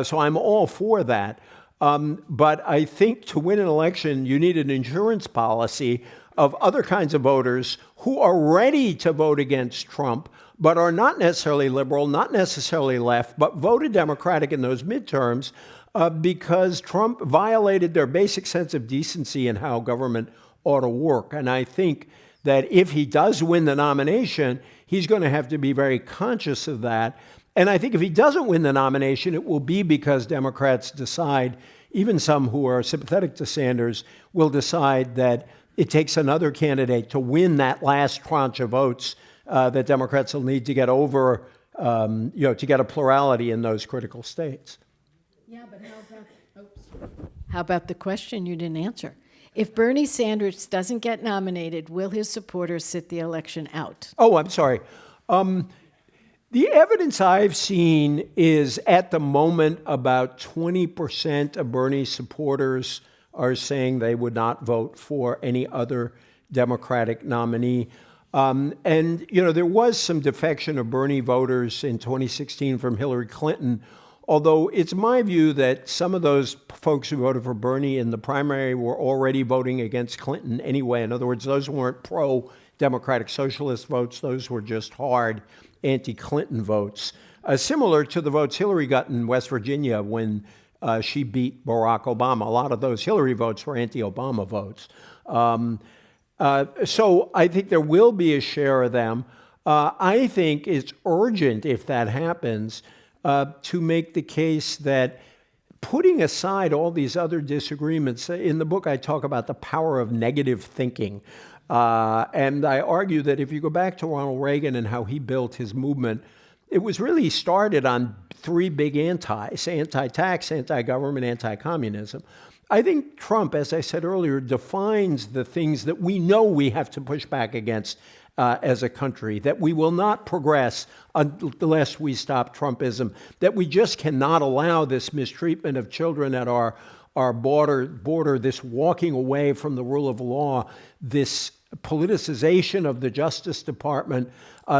So I'm all for that. But I think to win an election, you need an insurance policy of other kinds of voters who are ready to vote against Trump, but are not necessarily liberal, not necessarily left, but voted Democratic in those midterms because Trump violated their basic sense of decency and how government ought to work. And I think that if he does win the nomination, he's going to have to be very conscious of that. And I think if he doesn't win the nomination, it will be because Democrats decide, even some who are sympathetic to Sanders, will decide that it takes another candidate to win that last tranche of votes that Democrats will need to get over, to get a plurality in those critical states. Yeah, but how about the question you didn't answer? If Bernie Sanders doesn't get nominated, will his supporters sit the election out? Oh, I'm sorry. The evidence I've seen is at the moment about 20% of Bernie supporters are saying they would not vote for any other Democratic nominee. And, there was some defection of Bernie voters in 2016 from Hillary Clinton, although it's my view that some of those folks who voted for Bernie in the primary were already voting against Clinton anyway. In other words, those weren't pro-Democratic Socialist votes. Those were just hard anti-Clinton votes, similar to the votes Hillary got in West Virginia when she beat Barack Obama. A lot of those Hillary votes were anti-Obama votes. So I think there will be a share of them. I think it's urgent, if that happens, to make the case that putting aside all these other disagreements, in the book I talk about the power of negative thinking. And I argue that if you go back to Ronald Reagan and how he built his movement, it was really started on three big anti-tax, anti-government, anti-communism. I think Trump, as I said earlier, defines the things that we know we have to push back against as a country, that we will not progress unless we stop Trumpism, that we just cannot allow this mistreatment of children at our border, this walking away from the rule of law, this politicization of the Justice Department,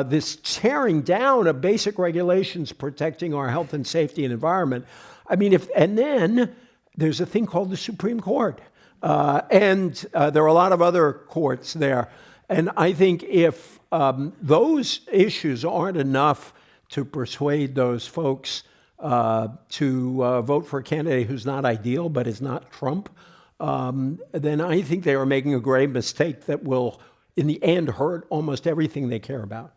this tearing down of basic regulations protecting our health and safety and environment. I mean, and then there's a thing called the Supreme Court, and there are a lot of other courts there. And I think if those issues aren't enough to persuade those folks to vote for a candidate who's not ideal but is not Trump, then I think they are making a grave mistake that will, in the end, hurt almost everything they care about.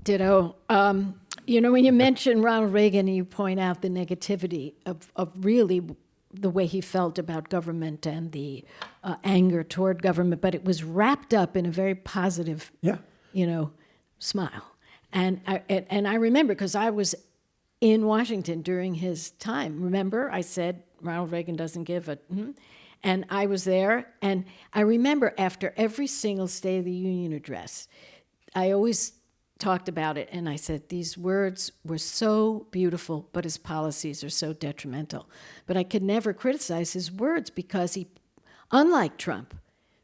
Ditto. When you mention Ronald Reagan and you point out the negativity of really the way he felt about government and the anger toward government, but it was wrapped up in a very positive, smile. And I remember, because I was in Washington during his time. Remember, I said Ronald Reagan doesn't give a, and I was there, and I remember after every single State of the Union address, I always talked about it, and I said, these words were so beautiful, but his policies are so detrimental. But I could never criticize his words because he, unlike Trump,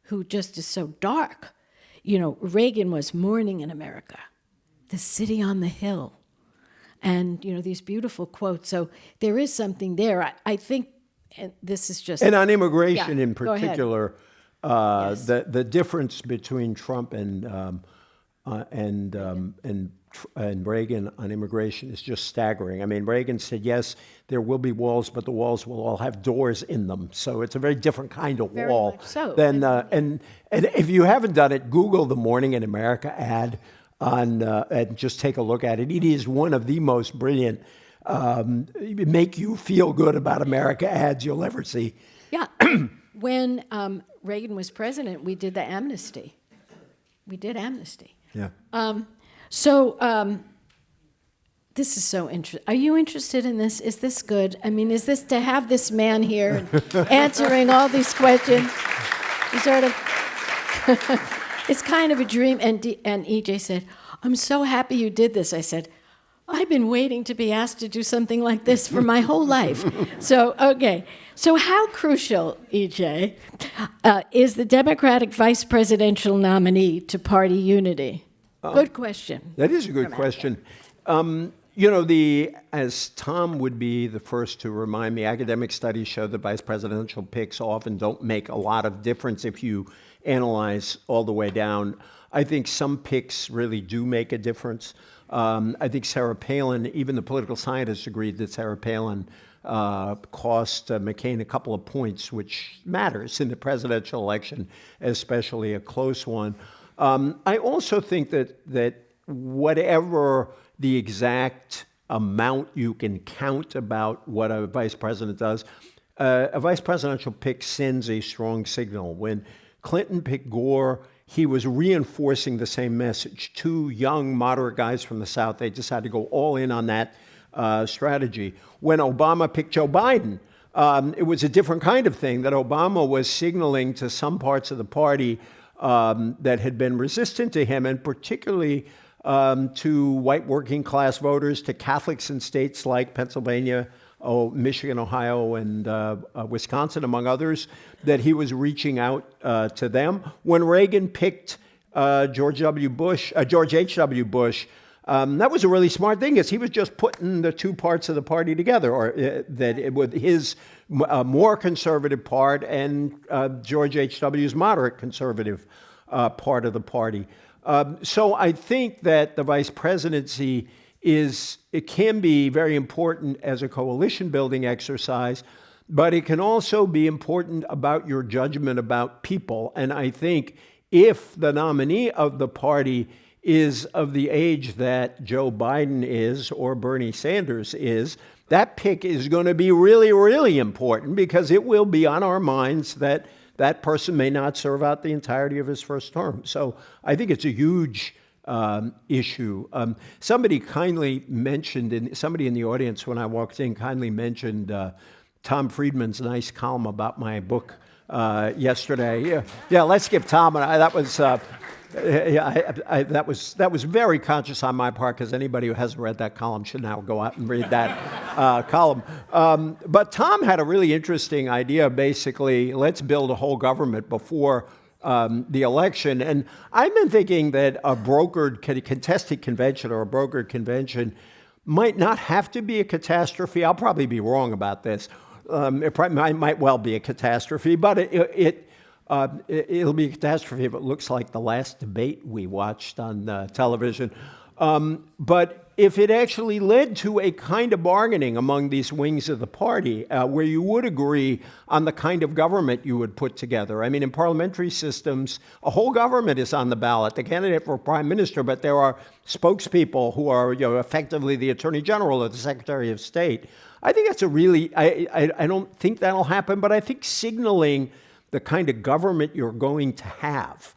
who just is so dark, Reagan was morning in America, the city on the hill, and, these beautiful quotes. So there is something there. I think, and this is just... And on immigration in go ahead. particular, Yes. the difference between Trump and Reagan on immigration is just staggering. I mean, Reagan said, yes, there will be walls, but the walls will all have doors in them. So it's a very different kind of Very wall. much so. And if you haven't done it, Google the Morning in America ad and just take a look at it. It is one of the most brilliant, make you feel good about America ads you'll ever see. Yeah. When Reagan was president, we did the amnesty. We did amnesty. Yeah. This is so interesting. Are you interested in this? Is this good? I mean, is this to have this man here answering all these questions? You sort of, it's kind of a dream. And EJ said, I'm so happy you did this. I said, I've been waiting to be asked to do something like this for my whole life. So, okay. So how crucial, EJ, is the Democratic vice presidential nominee to party unity? Good question. That is a good question. As Tom would be the first to remind me, academic studies show that vice presidential picks often don't make a lot of difference if you analyze all the way down. I think some picks really do make a difference. I think Sarah Palin, even the political scientists agreed that Sarah Palin cost McCain a couple of points, which matters in the presidential election, especially a close one. I also think that whatever the exact amount you can count about what a vice president does, a vice presidential pick sends a strong signal. When Clinton picked Gore, he was reinforcing the same message. Two young, moderate guys from the South, they decided to go all in on that strategy. When Obama picked Joe Biden, it was a different kind of thing, that Obama was signaling to some parts of the party that had been resistant to him, and particularly to white working class voters, to Catholics in states like Pennsylvania, Michigan, Ohio, and Wisconsin, among others, that he was reaching out to them. When Reagan picked George H.W. Bush, that was a really smart thing, because he was just putting the two parts of the party together, or with his more conservative part and George H.W.'s moderate conservative part of the party. So I think that the vice presidency it can be very important as a coalition building exercise, but it can also be important about your judgment about people. And I think if the nominee of the party is of the age that Joe Biden is or Bernie Sanders is, that pick is going to be really, really important, because it will be on our minds that that person may not serve out the entirety of his first term. So I think it's a huge issue. Somebody in the audience when I walked in kindly mentioned Tom Friedman's nice column about my book yesterday. Yeah, let's give Tom. That was that was very conscious on my part, because anybody who hasn't read that column should now go out and read that column. But Tom had a really interesting idea. Basically, let's build a whole government before the election. And I've been thinking that a brokered contested convention or a brokered convention might not have to be a catastrophe. I'll probably be wrong about this. It might well be a catastrophe, but it'll be a catastrophe if it looks like the last debate we watched on television. But if it actually led to a kind of bargaining among these wings of the party, where you would agree on the kind of government you would put together. I mean, in parliamentary systems, a whole government is on the ballot, the candidate for prime minister, but there are spokespeople who are, effectively the attorney general or the secretary of state. I think that's a really, I don't think that'll happen, but I think signaling the kind of government you're going to have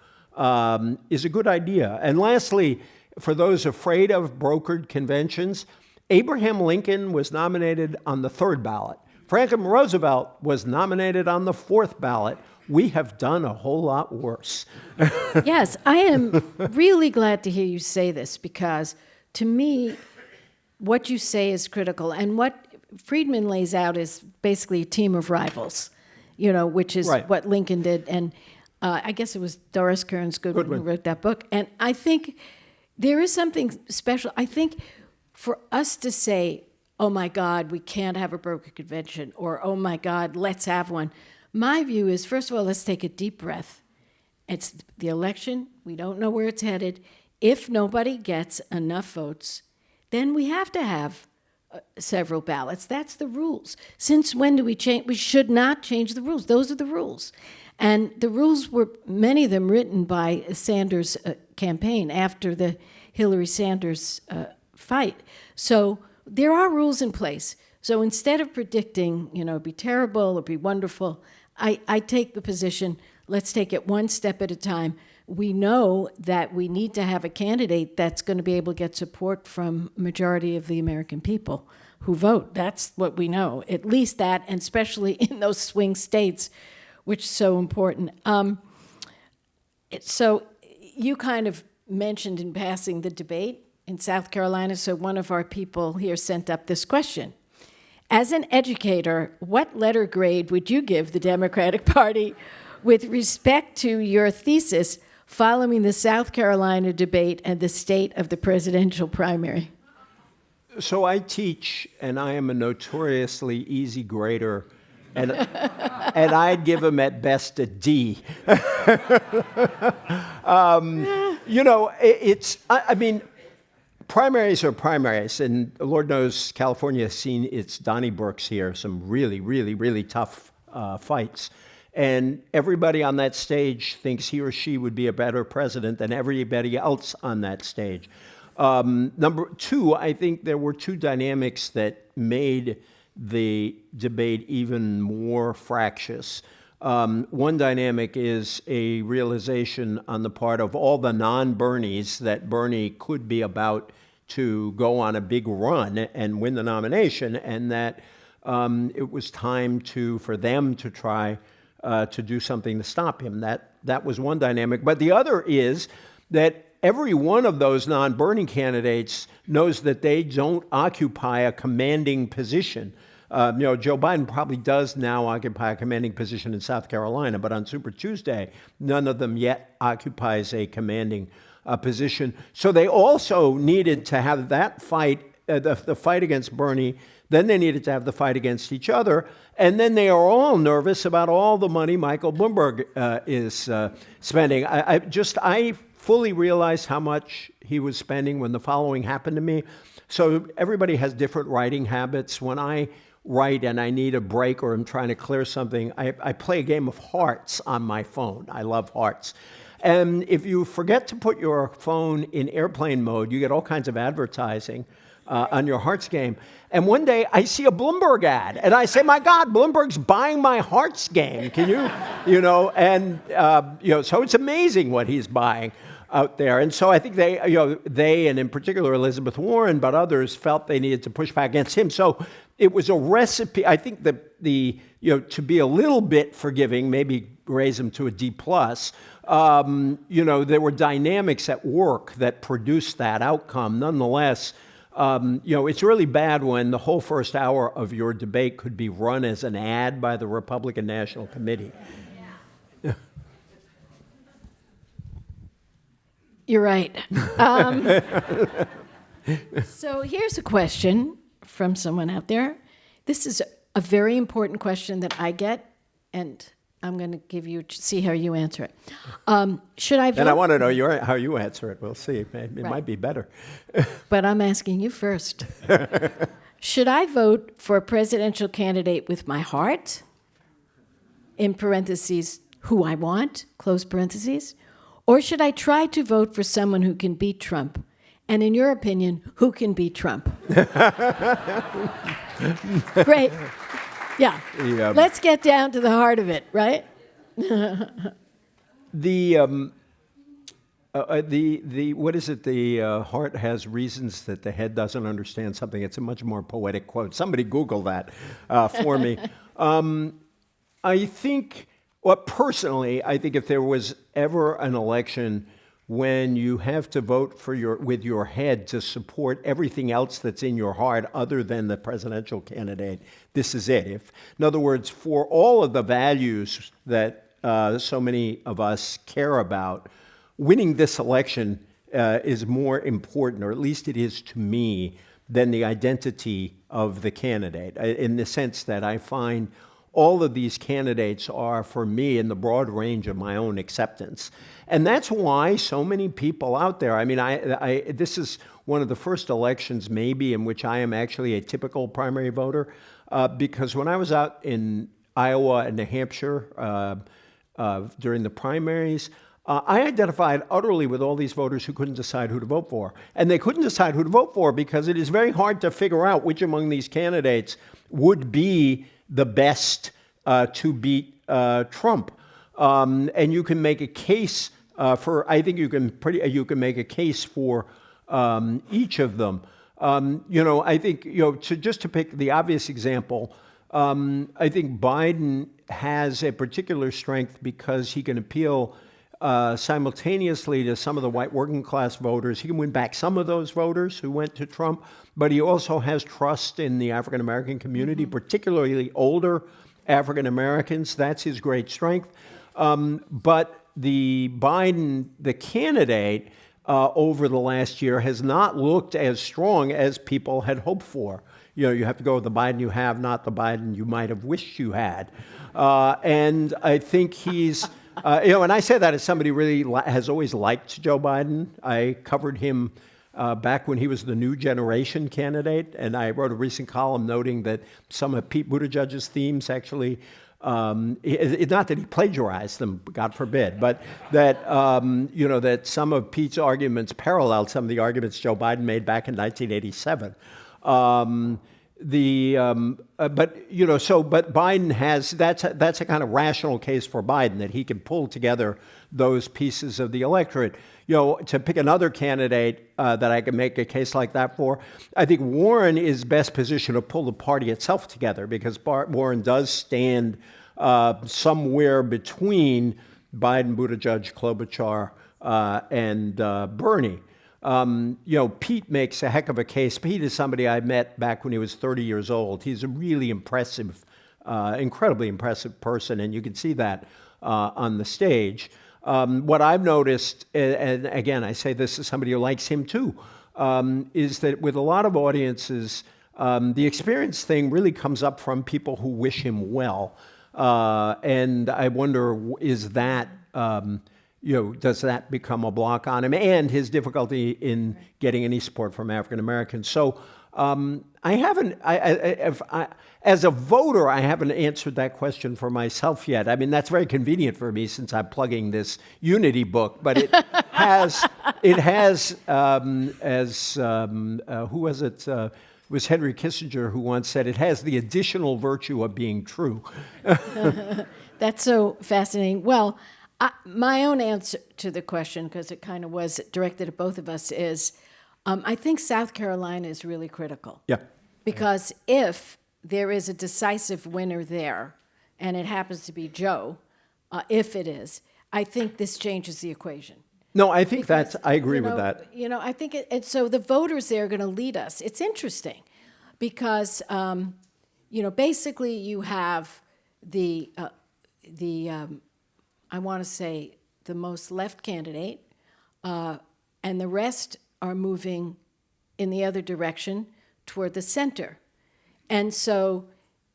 is a good idea. And lastly, for those afraid of brokered conventions, Abraham Lincoln was nominated on the 3rd ballot. Franklin Roosevelt was nominated on the 4th ballot. We have done a whole lot worse. Yes, I am really glad to hear you say this, because to me, what you say is critical. And what Friedman lays out is basically a team of rivals, which is right. what Lincoln did. And I guess it was Doris Kearns Goodwin who wrote that book. And I think there is something special. I think for us to say, oh my God, we can't have a brokered convention, or oh my God, let's have one. My view is, first of all, let's take a deep breath. It's the election. We don't know where it's headed. If nobody gets enough votes, then we have to have several ballots. That's the rules. Since when do we change? We should not change the rules. Those are the rules. And the rules were, many of them, written by Sanders' campaign after the Hillary Sanders fight. So there are rules in place. So instead of predicting, be terrible or be wonderful, I take the position, let's take it one step at a time. We know that we need to have a candidate that's going to be able to get support from majority of the American people who vote. That's what we know, at least that, and especially in those swing states, which is so important. So you kind of mentioned in passing the debate in South Carolina, so one of our people here sent up this question. As an educator, what letter grade would you give the Democratic Party with respect to your thesis following the South Carolina debate and the state of the presidential primary? So I teach, and I am a notoriously easy grader, and I'd give him at best a D. Primaries are primaries, and Lord knows California has seen its Donnybrooks here, some really, really, really tough fights. And everybody on that stage thinks he or she would be a better president than everybody else on that stage. Number two, I think there were two dynamics that made the debate even more fractious. One dynamic is a realization on the part of all the non-Bernies that Bernie could be about to go on a big run and win the nomination, and that it was time for them to try to do something to stop him. That was one dynamic. But the other is that every one of those non-Bernie candidates knows that they don't occupy a commanding position. Joe Biden probably does now occupy a commanding position in South Carolina, but on Super Tuesday, none of them yet occupies a commanding position. So they also needed to have that fight, the fight against Bernie. Then they needed to have the fight against each other. And then they are all nervous about all the money Michael Bloomberg is spending. I fully realized how much he was spending when the following happened to me. So everybody has different writing habits. When I write and I need a break or I'm trying to clear something, I play a game of hearts on my phone. I love hearts. And if you forget to put your phone in airplane mode, you get all kinds of advertising on your hearts game. And one day I see a Bloomberg ad and I say, my God, Bloomberg's buying my hearts game. Can you, so it's amazing what he's buying. out there. And so I think they, and in particular Elizabeth Warren, but others felt they needed to push back against him. So it was a recipe. I think that to be a little bit forgiving, maybe raise him to a D+. There were dynamics at work that produced that outcome. Nonetheless, it's really bad when the whole first hour of your debate could be run as an ad by the Republican National Committee. You're right. So here's a question from someone out there. This is a very important question that I get, and I'm going to see how you answer it. Should I vote? And I want to know how you answer it. We'll see. It might be better. But I'm asking you first. Should I vote for a presidential candidate with my heart, in parentheses, who I want, close parentheses, or should I try to vote for someone who can beat Trump? And in your opinion, who can beat Trump? Great. Yeah. Let's get down to the heart of it, right? What is it? The heart has reasons that the head doesn't understand something. It's a much more poetic quote. Somebody Google that for me. I think, personally, I think if there was ever an election when you have to vote with your head to support everything else that's in your heart other than the presidential candidate, this is it. In other words, for all of the values that so many of us care about, winning this election is more important, or at least it is to me, than the identity of the candidate, in the sense that I find all of these candidates are, for me, in the broad range of my own acceptance. And that's why so many people out there, I mean, this is one of the first elections maybe in which I am actually a typical primary voter, because when I was out in Iowa and New Hampshire during the primaries, I identified utterly with all these voters who couldn't decide who to vote for. And they couldn't decide who to vote for because it is very hard to figure out which among these candidates would be the best to beat Trump. And you can make a case I think you can make a case for each of them. I think, just to pick the obvious example, I think Biden has a particular strength because he can appeal simultaneously to some of the white working class voters. He can win back some of those voters who went to Trump, but he also has trust in the African American community, particularly older African Americans. That's his great strength. But the candidate over the last year has not looked as strong as people had hoped for. You have to go with the Biden you have, not the Biden you might have wished you had. And I think he's, and I say that as somebody who really has always liked Joe Biden. I covered him back when he was the New Generation candidate, and I wrote a recent column noting that some of Pete Buttigieg's themes actually, not that he plagiarized them, God forbid, but that that some of Pete's arguments paralleled some of the arguments Joe Biden made back in 1987. But Biden has, that's a kind of rational case for Biden, that he can pull together those pieces of the electorate. To pick another candidate that I can make a case like that for, I think Warren is best positioned to pull the party itself together, because Warren does stand somewhere between Biden, Buttigieg, Klobuchar, and Bernie. Pete makes a heck of a case. Pete is somebody I met back when he was 30 years old. He's a really impressive, incredibly impressive person, and you can see that on the stage. What I've noticed, and again, I say this as somebody who likes him too, is that with a lot of audiences, the experience thing really comes up from people who wish him well. And I wonder, is that... does that become a block on him, and his difficulty in getting any support from African Americans? So as a voter, I haven't answered that question for myself yet. I mean, that's very convenient for me since I'm plugging this Unity book, but it has, who was it? It was Henry Kissinger who once said, it has the additional virtue of being true. That's so fascinating. Well, My own answer to the question, because it kind of was directed at both of us, is I think South Carolina is really critical. Yeah. Because if there is a decisive winner there, and it happens to be Joe, if it is, I think this changes the equation. No, I think I agree with that. I think so the voters there are going to lead us. It's interesting because, basically you have I want to say the most left candidate, and the rest are moving in the other direction toward the center. And so,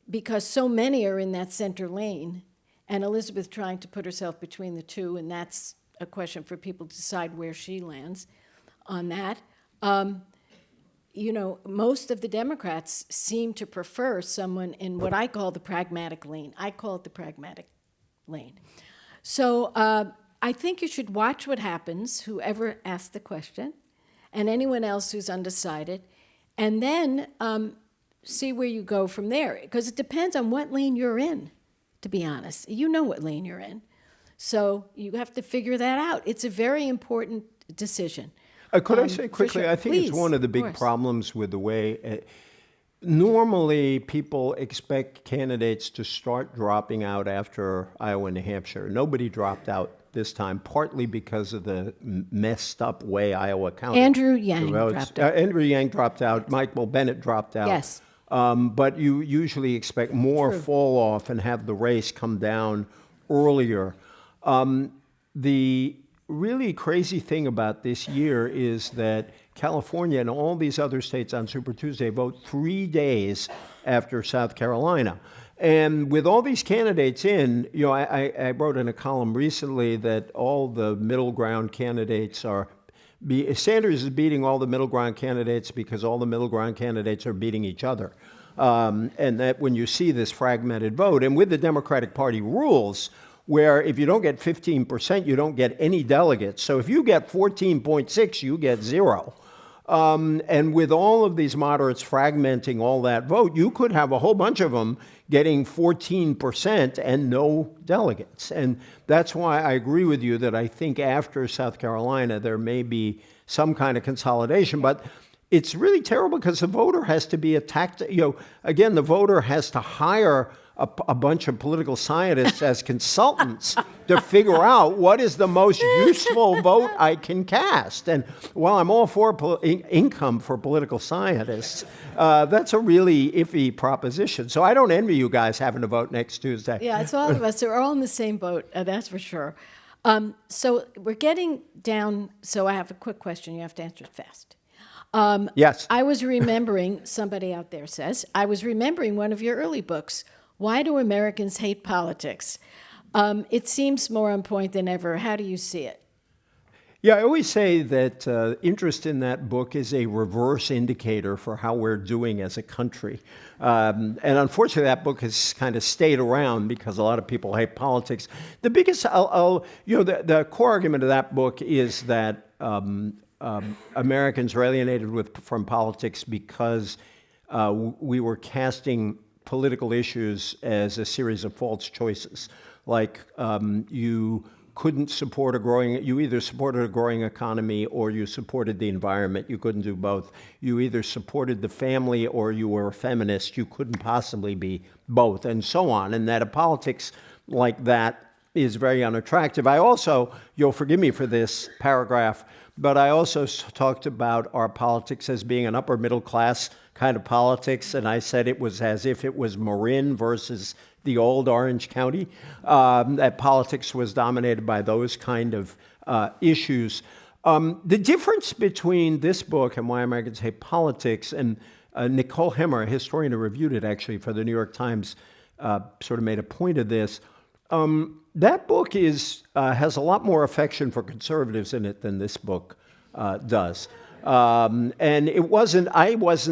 because so many are in that center lane, and Elizabeth trying to put herself between the two, and that's a question for people to decide where she lands on that. Most of the Democrats seem to prefer someone in what I call the pragmatic lane. I call it the pragmatic lane. So I think you should watch what happens, whoever asked the question, and anyone else who's undecided, and then see where you go from there. Because it depends on what lane you're in, to be honest. You know what lane you're in. So you have to figure that out. It's a very important decision. Could I say quickly, sure. I think it's Please, one of the of big course. problems with the way, normally people expect candidates to start dropping out after Iowa and New Hampshire. Nobody dropped out this time, partly because of the messed up way Iowa counted. Andrew Yang the votes. dropped out. Andrew Yang dropped out. Michael Bennett dropped out. Yes. But you usually expect more fall off and have the race come down earlier. The really crazy thing about this year is that California and all these other states on Super Tuesday vote 3 days after South Carolina. And with all these candidates in, I wrote in a column recently that all the middle ground candidates Sanders is beating all the middle ground candidates because all the middle ground candidates are beating each other. And that when you see this fragmented vote, and with the Democratic Party rules, where if you don't get 15%, you don't get any delegates. So if you get 14.6, you get 0. And with all of these moderates fragmenting all that vote, you could have a whole bunch of them getting 14% and no delegates. And that's why I agree with you that I think after South Carolina, there may be some kind of consolidation. But it's really terrible because the voter has to be attacked. Again, the voter has to hire a bunch of political scientists as consultants to figure out what is the most useful vote I can cast. And while I'm all for income for political scientists, that's a really iffy proposition. So I don't envy you guys having to vote next Tuesday. Yeah, it's all of us. We're all in the same boat, that's for sure. So we're getting down, so I have a quick question. You have to answer it fast. Yes. I was remembering, somebody out there says, I was remembering one of your early books, Why Do Americans Hate Politics? It seems more on point than ever. How do you see it? Yeah, I always say that interest in that book is a reverse indicator for how we're doing as a country. And unfortunately, that book has kind of stayed around because a lot of people hate politics. The biggest, the core argument of that book is that Americans are alienated from politics because we were casting political issues as a series of false choices. Like you couldn't support you either supported a growing economy or you supported the environment. You couldn't do both. You either supported the family or you were a feminist. You couldn't possibly be both, and so on. And that a politics like that is very unattractive. I also, you'll forgive me for this paragraph, but I also talked about our politics as being an upper middle class kind of politics, and I said it was as if it was Marin versus the old Orange County, that politics was dominated by those kind of issues. The difference between this book and Why Americans Hate Politics, and Nicole Hemmer, a historian who reviewed it actually for the New York Times, sort of made a point of this. That book has a lot more affection for conservatives in it than this book does. And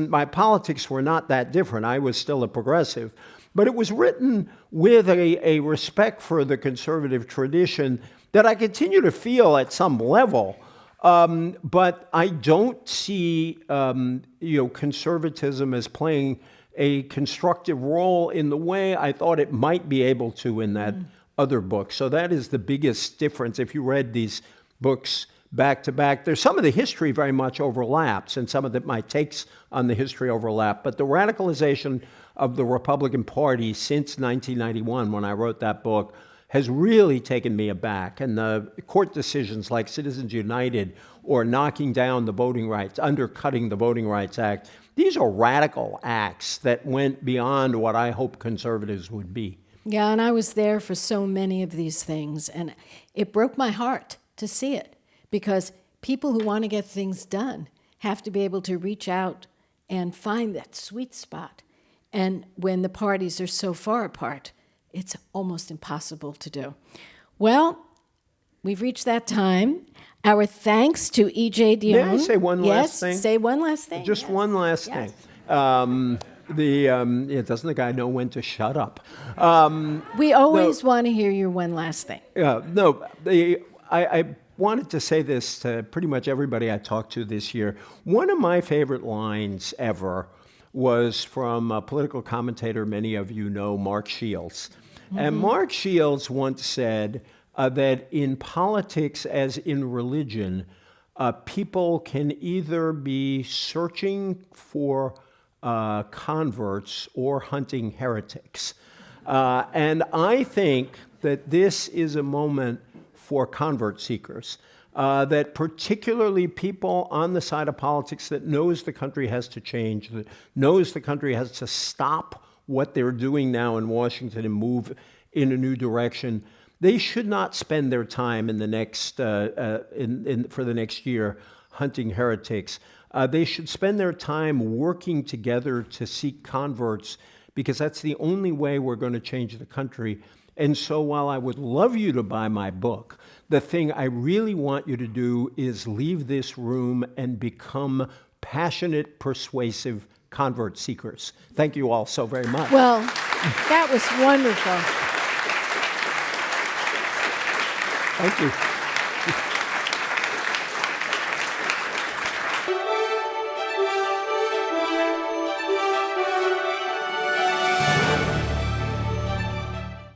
my politics were not that different. I was still a progressive. But it was written with a respect for the conservative tradition that I continue to feel at some level. But I don't see conservatism as playing a constructive role in the way I thought it might be able to in that other books. So that is the biggest difference. If you read these books back to back, there's some of the history very much overlaps, and some of my takes on the history overlap. But the radicalization of the Republican Party since 1991, when I wrote that book, has really taken me aback. And the court decisions like Citizens United or knocking down the voting rights, undercutting the Voting Rights Act, these are radical acts that went beyond what I hope conservatives would be. Yeah, and I was there for so many of these things, and it broke my heart to see it, because people who want to get things done have to be able to reach out and find that sweet spot. And when the parties are so far apart, it's almost impossible to do. Well, we've reached that time. Our thanks to E.J. Dionne. May I say one last thing? Yes, say one last thing. Just yes. one last Yes. thing. Doesn't the guy know when to shut up? We always want to hear your one last thing. I wanted to say this to pretty much everybody I talked to this year. One of my favorite lines ever was from a political commentator many of you know, Mark Shields. Mm-hmm. And Mark Shields once said that in politics, as in religion, people can either be searching for converts or hunting heretics. And I think that this is a moment for convert seekers, that particularly people on the side of politics that knows the country has to change, that knows the country has to stop what they're doing now in Washington and move in a new direction, they should not spend their time in the next for the next year hunting heretics. They should spend their time working together to seek converts, because that's the only way we're going to change the country. And so while I would love you to buy my book, the thing I really want you to do is leave this room and become passionate, persuasive convert seekers. Thank you all so very much. Well, that was wonderful. Thank you.